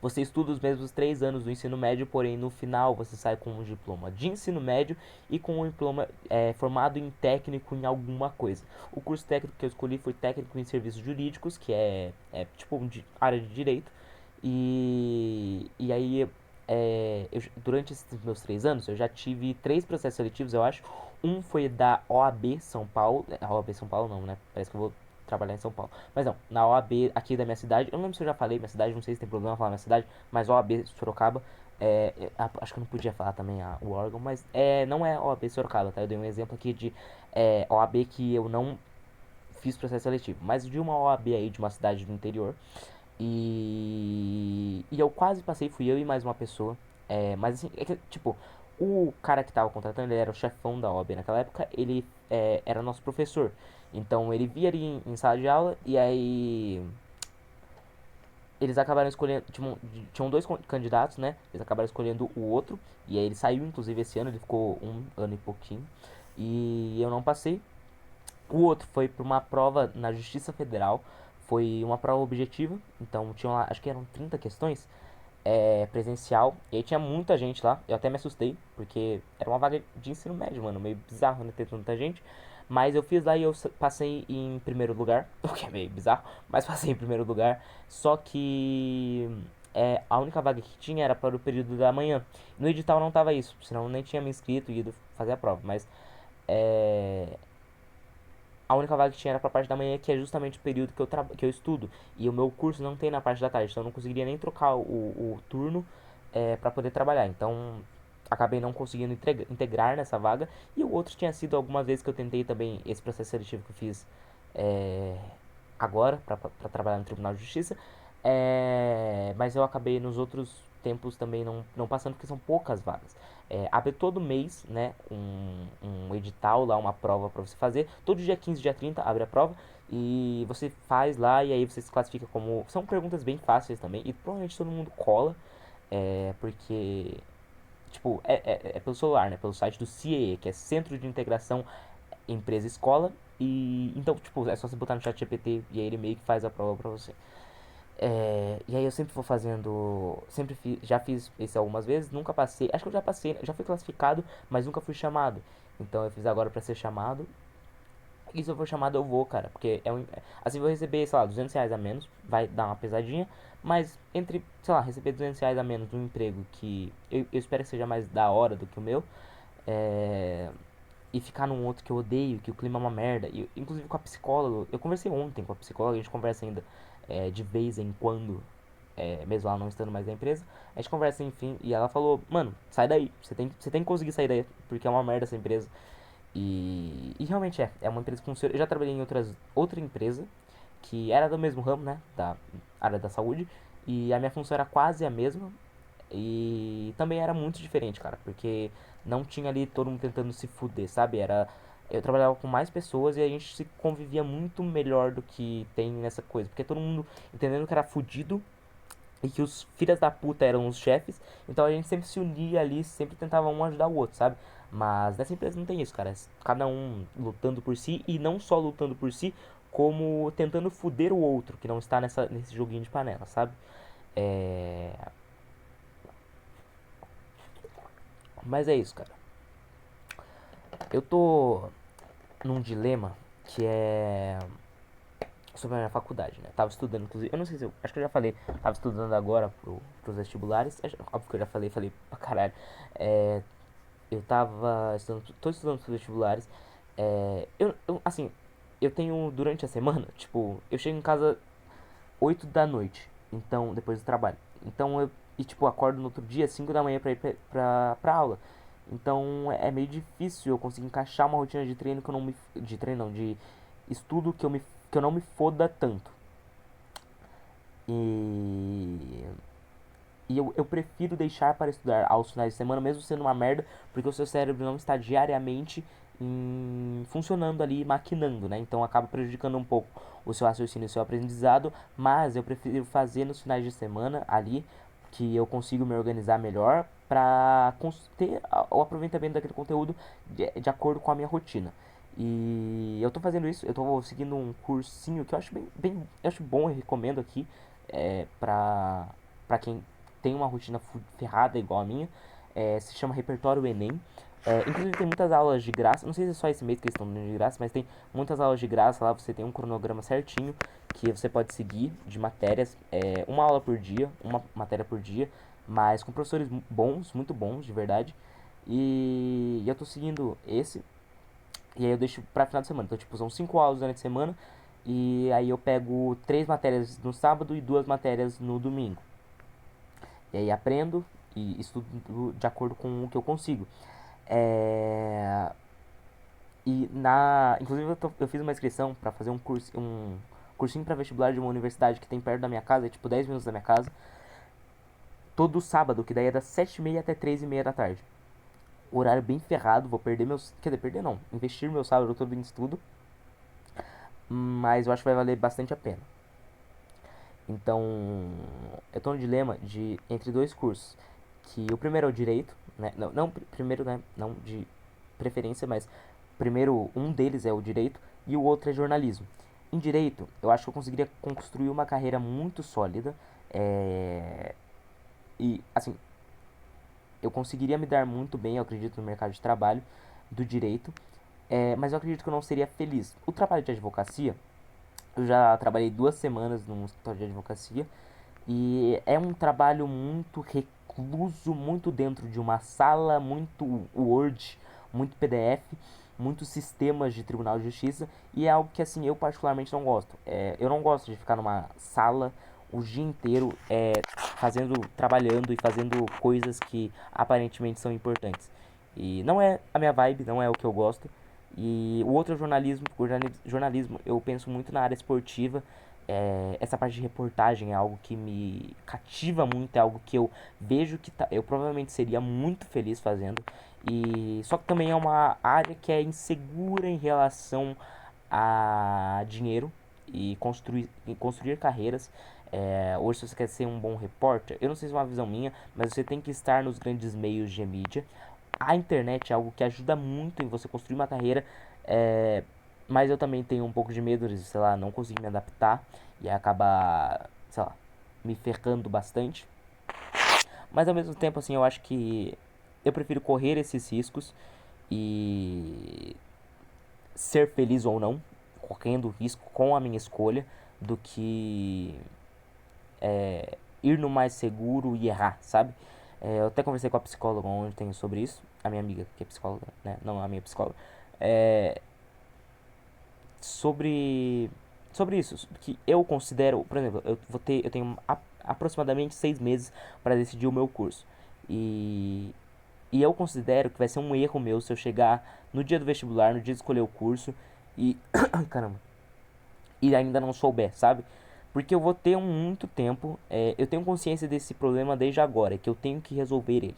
Você estuda os mesmos 3 anos do ensino médio, porém no final você sai com um diploma de ensino médio e com um diploma formado em técnico em alguma coisa. O curso técnico que eu escolhi foi técnico em serviços jurídicos, que é tipo área de direito. E aí, durante esses meus 3 anos, eu já tive 3 processos seletivos, eu acho. Um foi da OAB São Paulo. A OAB São Paulo não, né? Parece que eu vou trabalhar em São Paulo. Mas não, na OAB aqui da minha cidade, eu não lembro se eu já falei minha cidade, não sei se tem problema falar minha cidade, mas OAB Sorocaba, acho que eu não podia falar também o órgão, mas não é OAB Sorocaba, tá? Eu dei um exemplo aqui de OAB que eu não fiz processo seletivo, mas de uma OAB aí de uma cidade do interior. E eu quase passei, fui eu e mais uma pessoa. Mas assim, é que, tipo, o cara que tava contratando, ele era o chefão da OAB naquela época, ele era nosso professor. Então ele via ali em sala de aula e aí eles acabaram escolhendo. Tinham 2 candidatos, né? Eles acabaram escolhendo o outro. E aí ele saiu, inclusive, esse ano, ele ficou 1 ano e pouquinho. E eu não passei. O outro foi para uma prova na Justiça Federal. Foi uma prova objetiva. Então tinham lá, acho que eram 30 questões. Presencial. E aí tinha muita gente lá. Eu até me assustei, porque era uma vaga de ensino médio, mano. Meio bizarro, né? Ter tanta gente. Mas eu fiz lá e eu passei em primeiro lugar. O que é meio bizarro, mas passei em primeiro lugar. Só que a única vaga que tinha era para o período da manhã. No edital não tava isso, senão eu nem tinha me inscrito e ido fazer a prova. Mas é, a única vaga que tinha era pra parte da manhã, que é justamente o período que eu estudo. E o meu curso não tem na parte da tarde, então eu não conseguiria nem trocar o turno para poder trabalhar. Então acabei não conseguindo integrar nessa vaga. E o outro tinha sido algumas vezes que eu tentei também esse processo seletivo que eu fiz é, agora, para trabalhar no Tribunal de Justiça. Mas eu acabei nos outros tempos também não passando, porque são poucas vagas. Abre todo mês, né, um edital lá, uma prova para você fazer. Todo dia 15, dia 30 abre a prova e você faz lá e aí você se classifica como... São perguntas bem fáceis também e provavelmente todo mundo cola, porque, tipo, é pelo celular, né, pelo site do CIE, que é Centro de Integração Empresa-Escola. E então, tipo, é só você botar no chat GPT e aí ele meio que faz a prova pra você. E aí eu sempre vou fazendo. Já fiz isso algumas vezes, nunca passei. Acho que eu já passei, já fui classificado, mas nunca fui chamado. Então eu fiz agora pra ser chamado. E se eu for chamado, eu vou, cara. Porque assim, eu vou receber, sei lá, R$ 200 a menos. Vai dar uma pesadinha. Mas entre, sei lá, receber R$ 200 a menos num emprego que eu espero que seja mais da hora do que o meu. É, e ficar num outro que eu odeio, que o clima é uma merda. E, inclusive com a psicóloga, eu conversei ontem com a psicóloga, a gente conversa ainda de vez em quando, mesmo ela não estando mais na empresa. A gente conversa, enfim, e ela falou, mano, sai daí, você tem que conseguir sair daí, porque é uma merda essa empresa. E realmente é uma empresa com... Eu já trabalhei em outra empresa, que era do mesmo ramo, né, da área da saúde, e a minha função era quase a mesma, e também era muito diferente, cara, porque não tinha ali todo mundo tentando se fuder, sabe? Eu trabalhava com mais pessoas e a gente se convivia muito melhor do que tem nessa coisa, porque todo mundo entendendo que era fudido e que os filhas da puta eram os chefes, então a gente sempre se unia ali, sempre tentava um ajudar o outro, sabe? Mas nessa empresa não tem isso, cara. Cada um lutando por si e não só lutando por si, como tentando foder o outro que não está nesse joguinho de panela, sabe? É... Mas é isso, cara. Eu tô num dilema que é sobre a minha faculdade, né? Tava estudando, inclusive, eu não sei se eu, acho que eu já falei, tava estudando agora pros vestibulares, óbvio que eu já falei pra caralho. É, eu tava estudando, tô estudando pros vestibulares. Assim, eu tenho durante a semana, tipo, eu chego em casa 8 da noite, então, depois do trabalho. Então tipo, acordo no outro dia, 5 da manhã pra ir pra aula. Então é meio difícil eu conseguir encaixar uma rotina de treino que eu não me. De treino não, de estudo que eu não me foda tanto. E. Eu prefiro deixar para estudar aos finais de semana, mesmo sendo uma merda, porque o seu cérebro não está diariamente funcionando ali, maquinando, né? Então acaba prejudicando um pouco o seu raciocínio e o seu aprendizado, mas eu prefiro fazer nos finais de semana ali, que eu consigo me organizar melhor para ter o aproveitamento daquele conteúdo de acordo com a minha rotina. E eu tô fazendo isso, eu tô seguindo um cursinho que eu acho eu acho bom, eu recomendo aqui, pra quem tem uma rotina ferrada igual a minha. Se chama Repertório Enem. Inclusive tem muitas aulas de graça, não sei se é só esse mês que eles estão dando de graça, mas tem muitas aulas de graça lá, você tem um cronograma certinho que você pode seguir de matérias, uma aula por dia, uma matéria por dia, mas com professores bons, muito bons, de verdade. E eu tô seguindo esse, e aí eu deixo pra final de semana. Então, tipo, são 5 aulas durante a semana. E aí eu pego 3 matérias no sábado e 2 matérias no domingo. E aí aprendo e estudo de acordo com o que eu consigo. É... Inclusive eu fiz uma inscrição pra fazer um cursinho pra vestibular de uma universidade que tem perto da minha casa, é tipo 10 minutos da minha casa. Todo sábado, que daí é das 7h30 até 3h30 da tarde. Horário bem ferrado, vou perder meus. Quer dizer, perder não. Investir meu sábado todo em estudo. Mas eu acho que vai valer bastante a pena. Então, eu tô no dilema de entre dois cursos. Que o primeiro é o direito, né? Não primeiro, né? Não de preferência, mas primeiro um deles é o direito e o outro é jornalismo. Em direito, eu acho que eu conseguiria construir uma carreira muito sólida. E, assim, eu conseguiria me dar muito bem, eu acredito, no mercado de trabalho do direito. Mas eu acredito que eu não seria feliz. O trabalho de advocacia, eu já trabalhei 2 semanas num escritório de advocacia e é um trabalho muito recluso, muito dentro de uma sala, muito Word, muito PDF, muitos sistemas de Tribunal de Justiça e é algo que assim eu particularmente não gosto. Eu não gosto de ficar numa sala o dia inteiro trabalhando e fazendo coisas que aparentemente são importantes. E não é a minha vibe, não é o que eu gosto. E o outro é o jornalismo, eu penso muito na área esportiva. Essa parte de reportagem é algo que me cativa muito, é algo que eu vejo que eu provavelmente seria muito feliz fazendo. E só que também é uma área que é insegura em relação a dinheiro e construir carreiras. Hoje, se você quer ser um bom repórter, eu não sei se é uma visão minha, mas você tem que estar nos grandes meios de mídia. A internet é algo que ajuda muito em você construir uma carreira, mas eu também tenho um pouco de medo de, sei lá, não conseguir me adaptar e acabar, sei lá, me ferrando bastante. Mas ao mesmo tempo, assim, eu acho que eu prefiro correr esses riscos e ser feliz ou não, correndo risco com a minha escolha, do que ir no mais seguro e errar, sabe? Eu até conversei com a psicóloga ontem sobre isso, a minha amiga que é psicóloga, né? Não a minha psicóloga. É, sobre sobre isso, que eu considero, por exemplo, eu tenho aproximadamente 6 meses para decidir o meu curso. E e eu considero que vai ser um erro meu se eu chegar no dia do vestibular, no dia de escolher o curso e ai, caramba, e ainda não souber, sabe? Porque eu vou ter muito tempo, eu tenho consciência desse problema desde agora, que eu tenho que resolver ele.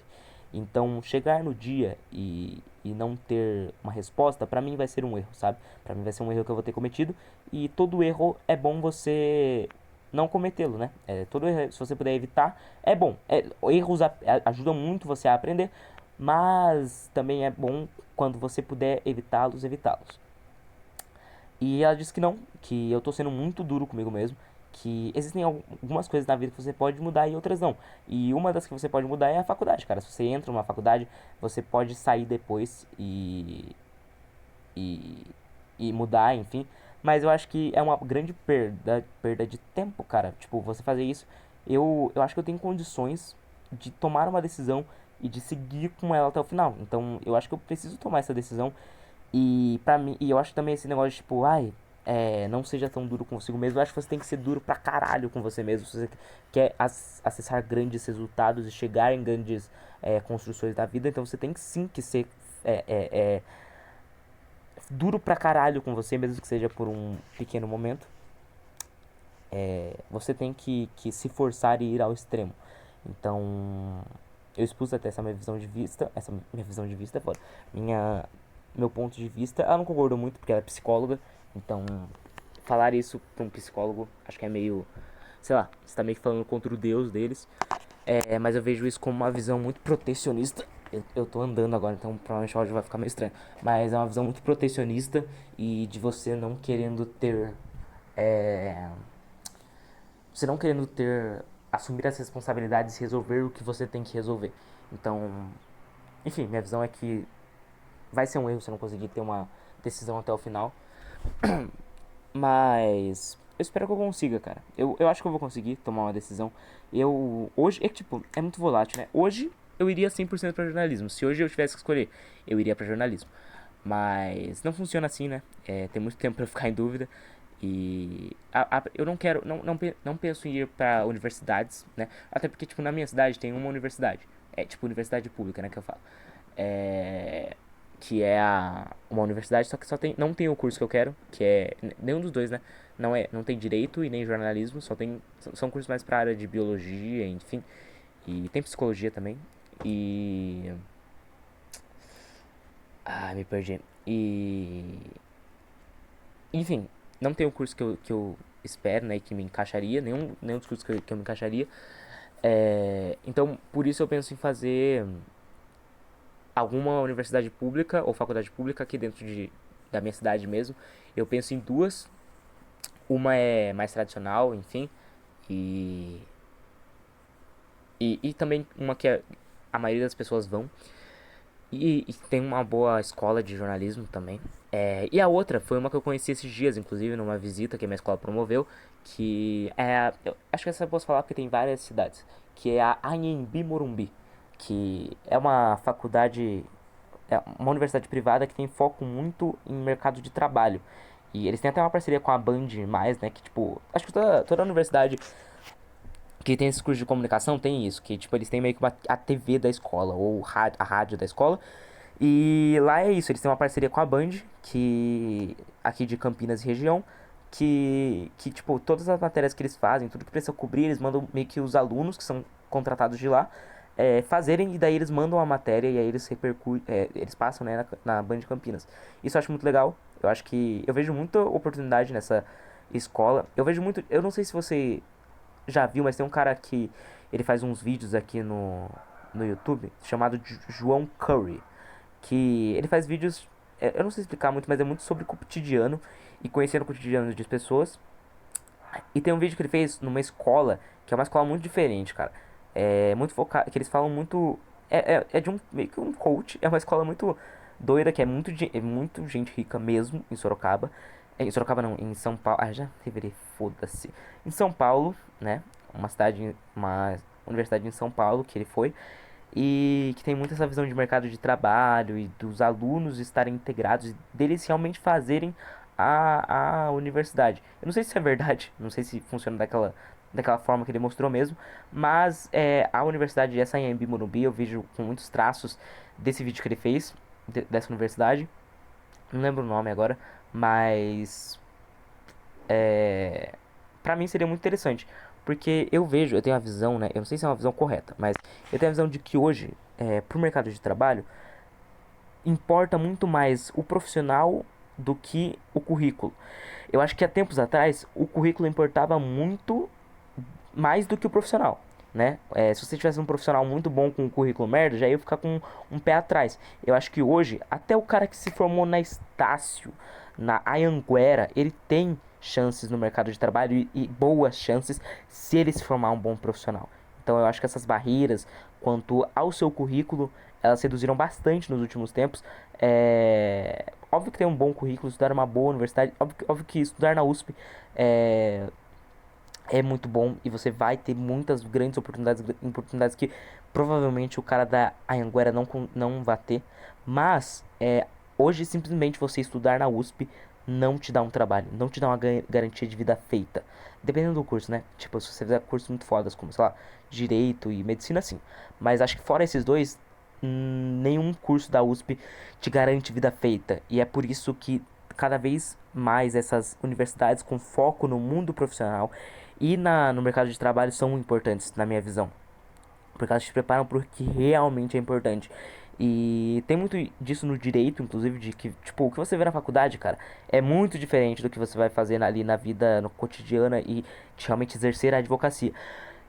Então, chegar no dia e não ter uma resposta, pra mim vai ser um erro, sabe? Pra mim vai ser um erro que eu vou ter cometido. E todo erro é bom você não cometê-lo, né? Se você puder evitar, é bom. Erros ajudam muito você a aprender, mas também é bom quando você puder evitá-los, evitá-los. E ela disse que não, que eu tô sendo muito duro comigo mesmo, que existem algumas coisas na vida que você pode mudar e outras não. E uma das que você pode mudar é a faculdade, cara. Se você entra numa faculdade, você pode sair depois e, e mudar, enfim. Mas eu acho que é uma grande perda de tempo, cara. Tipo, você fazer isso, eu acho que eu tenho condições de tomar uma decisão e de seguir com ela até o final. Então, eu acho que eu preciso tomar essa decisão e pra mim, e eu acho também esse negócio de tipo, ai, não seja tão duro consigo mesmo. Eu acho que você tem que ser duro pra caralho com você mesmo. Se você quer acessar grandes resultados e chegar em grandes construções da vida, então você tem que sim que ser é, é, é, duro pra caralho com você, mesmo que seja por um pequeno momento. Você tem que se forçar e ir ao extremo. Então, eu expus até essa minha visão de vista. Essa minha visão de vista é foda. Meu ponto de vista, ela não concordou muito porque ela é psicóloga. Então, falar isso pra um psicólogo, acho que é meio. Sei lá, você tá meio que falando contra o Deus deles. Mas eu vejo isso como uma visão muito protecionista. Eu tô andando agora, então provavelmente o áudio vai ficar meio estranho. Mas é uma visão muito protecionista e de você não querendo ter. É, você não querendo ter. Assumir as responsabilidades e resolver o que você tem que resolver. Então, enfim, minha visão é que vai ser um erro se eu não conseguir ter uma decisão até o final. Mas eu espero que eu consiga, cara. Eu acho que eu vou conseguir tomar uma decisão. Hoje, tipo, é muito volátil, né? Hoje eu iria 100% pra jornalismo. Se hoje eu tivesse que escolher, eu iria pra jornalismo. Mas não funciona assim, né? Tem muito tempo pra eu ficar em dúvida. E eu não quero, não penso em ir pra universidades, né? Até porque, tipo, na minha cidade tem uma universidade. É tipo universidade pública, né? Que eu falo. É, que é uma universidade, só que não tem o curso que eu quero, que é nenhum dos dois, né? Não tem direito e nem jornalismo, são cursos mais para área de biologia, enfim, e tem psicologia também. E me perdi. Enfim, não tem o curso que eu espero, né, que me encaixaria, nenhum dos cursos que eu me encaixaria. Então, por isso eu penso em fazer alguma universidade pública ou faculdade pública aqui dentro da minha cidade mesmo. Eu penso em duas. Uma é mais tradicional, enfim, e, e também uma que a maioria das pessoas vão. E tem uma boa escola de jornalismo também. E a outra foi uma que eu conheci esses dias, inclusive, numa visita que a minha escola promoveu, que eu acho que essa eu posso falar porque tem várias cidades, que é a Anhembi Morumbi, que é uma faculdade, é uma universidade privada que tem foco muito em mercado de trabalho. E eles têm até uma parceria com a Band mais, né, que tipo, acho que toda universidade que tem esse curso de comunicação tem isso, que tipo, eles têm meio que a TV da escola, ou a rádio da escola. E lá é isso, eles têm uma parceria com a Band, que aqui de Campinas e região, que tipo, todas as matérias que eles fazem, tudo que precisa cobrir, eles mandam meio que os alunos que são contratados de lá fazerem, e daí eles mandam a matéria e aí eles eles passam, né, na Band Campinas. Isso eu acho muito legal. Eu acho que eu vejo muita oportunidade nessa escola. Eu vejo muito, eu não sei se você já viu, mas tem um cara que ele faz uns vídeos aqui no YouTube chamado João Curry, que ele faz vídeos, eu não sei explicar muito, mas é muito sobre cotidiano e conhecendo o cotidiano de pessoas. E tem um vídeo que ele fez numa escola, que é uma escola muito diferente, cara. É muito focado, que eles falam muito. É de um meio que um coach, é uma escola muito doida, que é muito gente rica mesmo em Sorocaba. Em Sorocaba não, em São Paulo. Ah, já revelei, foda-se. Em São Paulo, né? Uma universidade em São Paulo que ele foi. E que tem muito essa visão de mercado de trabalho e dos alunos estarem integrados e deles realmente fazerem a universidade. Eu não sei se é verdade, não sei se funciona daquela forma que ele mostrou mesmo, mas a universidade, essa em Embi Morumbi, eu vejo com muitos traços desse vídeo que ele fez, dessa universidade. Não lembro o nome agora, mas pra mim seria muito interessante. Porque eu tenho a visão, né? Eu não sei se é uma visão correta, mas eu tenho a visão de que hoje, pro mercado de trabalho, importa muito mais o profissional do que o currículo. Eu acho que há tempos atrás o currículo importava muito mais do que o profissional, né? Se você tivesse um profissional muito bom com um currículo merda, já ia ficar com um pé atrás. Eu acho que hoje, até o cara que se formou na Estácio, na Anhanguera, ele tem chances no mercado de trabalho e boas chances se ele se formar um bom profissional. Então eu acho que essas barreiras quanto ao seu currículo, elas reduziram bastante nos últimos tempos. Óbvio que tem um bom currículo, estudar numa boa universidade, óbvio que estudar na USP é, é muito bom e você vai ter muitas grandes oportunidades que provavelmente o cara da Anhanguera não vai ter. Mas hoje simplesmente você estudar na USP não te dá um trabalho, não te dá uma garantia de vida feita. Dependendo do curso, né? Tipo, se você fizer cursos muito fodas como, sei lá, Direito e Medicina, sim. Mas acho que fora esses dois, nenhum curso da USP te garante vida feita. E é por isso que cada vez mais essas universidades com foco no mundo profissional e no mercado de trabalho são importantes, na minha visão. Porque elas te preparam para o que realmente é importante. E tem muito disso no direito, inclusive, de que, tipo, o que você vê na faculdade, cara, é muito diferente do que você vai fazer ali na vida, no cotidiana e de realmente exercer a advocacia.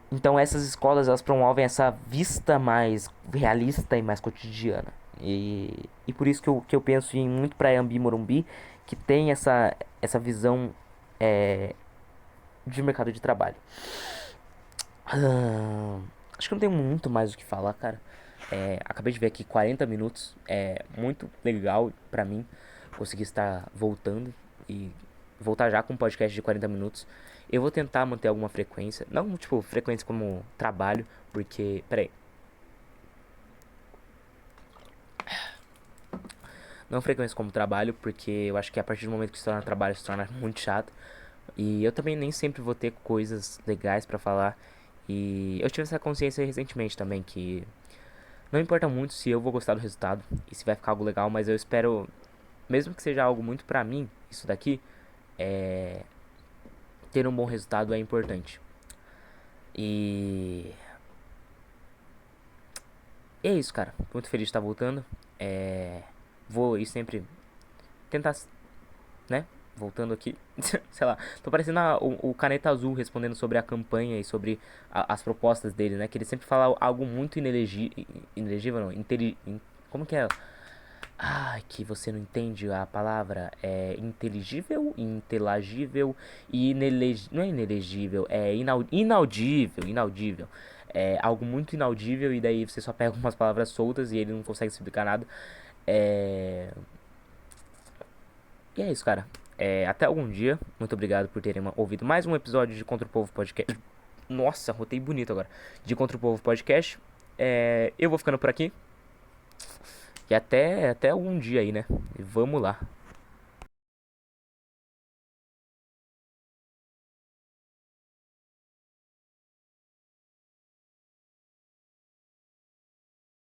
Então essas escolas, elas promovem essa vista mais realista e mais cotidiana. E por isso que eu penso em muito pra Anhembi Morumbi, que tem essa visão é, de mercado de trabalho. Ah, acho que não tem muito mais o que falar, cara. Acabei de ver aqui 40 minutos. É muito legal pra mim conseguir estar voltando e voltar já com um podcast de 40 minutos. Eu vou tentar manter alguma frequência. Não, tipo, frequência como trabalho, porque. Peraí. Não frequência como trabalho, porque eu acho que a partir do momento que se torna trabalho se torna muito chato. E eu também nem sempre vou ter coisas legais pra falar. E eu tive essa consciência recentemente também, que não importa muito se eu vou gostar do resultado e se vai ficar algo legal, mas eu espero, mesmo que seja algo muito pra mim, isso daqui, ter um bom resultado é importante. E é isso, cara. Tô muito feliz de estar voltando. Vou ir sempre tentar, né? Voltando aqui, sei lá, tô parecendo o Caneta Azul respondendo sobre a campanha e sobre as propostas dele, né? Que ele sempre fala algo muito inelegível, não, como que é? Ai, que você não entende a palavra. É inteligível, intelagível e não é inelegível, é inaudível. É algo muito inaudível e daí você só pega umas palavras soltas e ele não consegue explicar nada. É... E é isso, cara. Até algum dia. Muito obrigado por terem ouvido mais um episódio de Contra o Povo Podcast. Nossa, rotei bonito agora. De Contra o Povo Podcast. Eu vou ficando por aqui. E até algum dia aí, né? E vamos lá.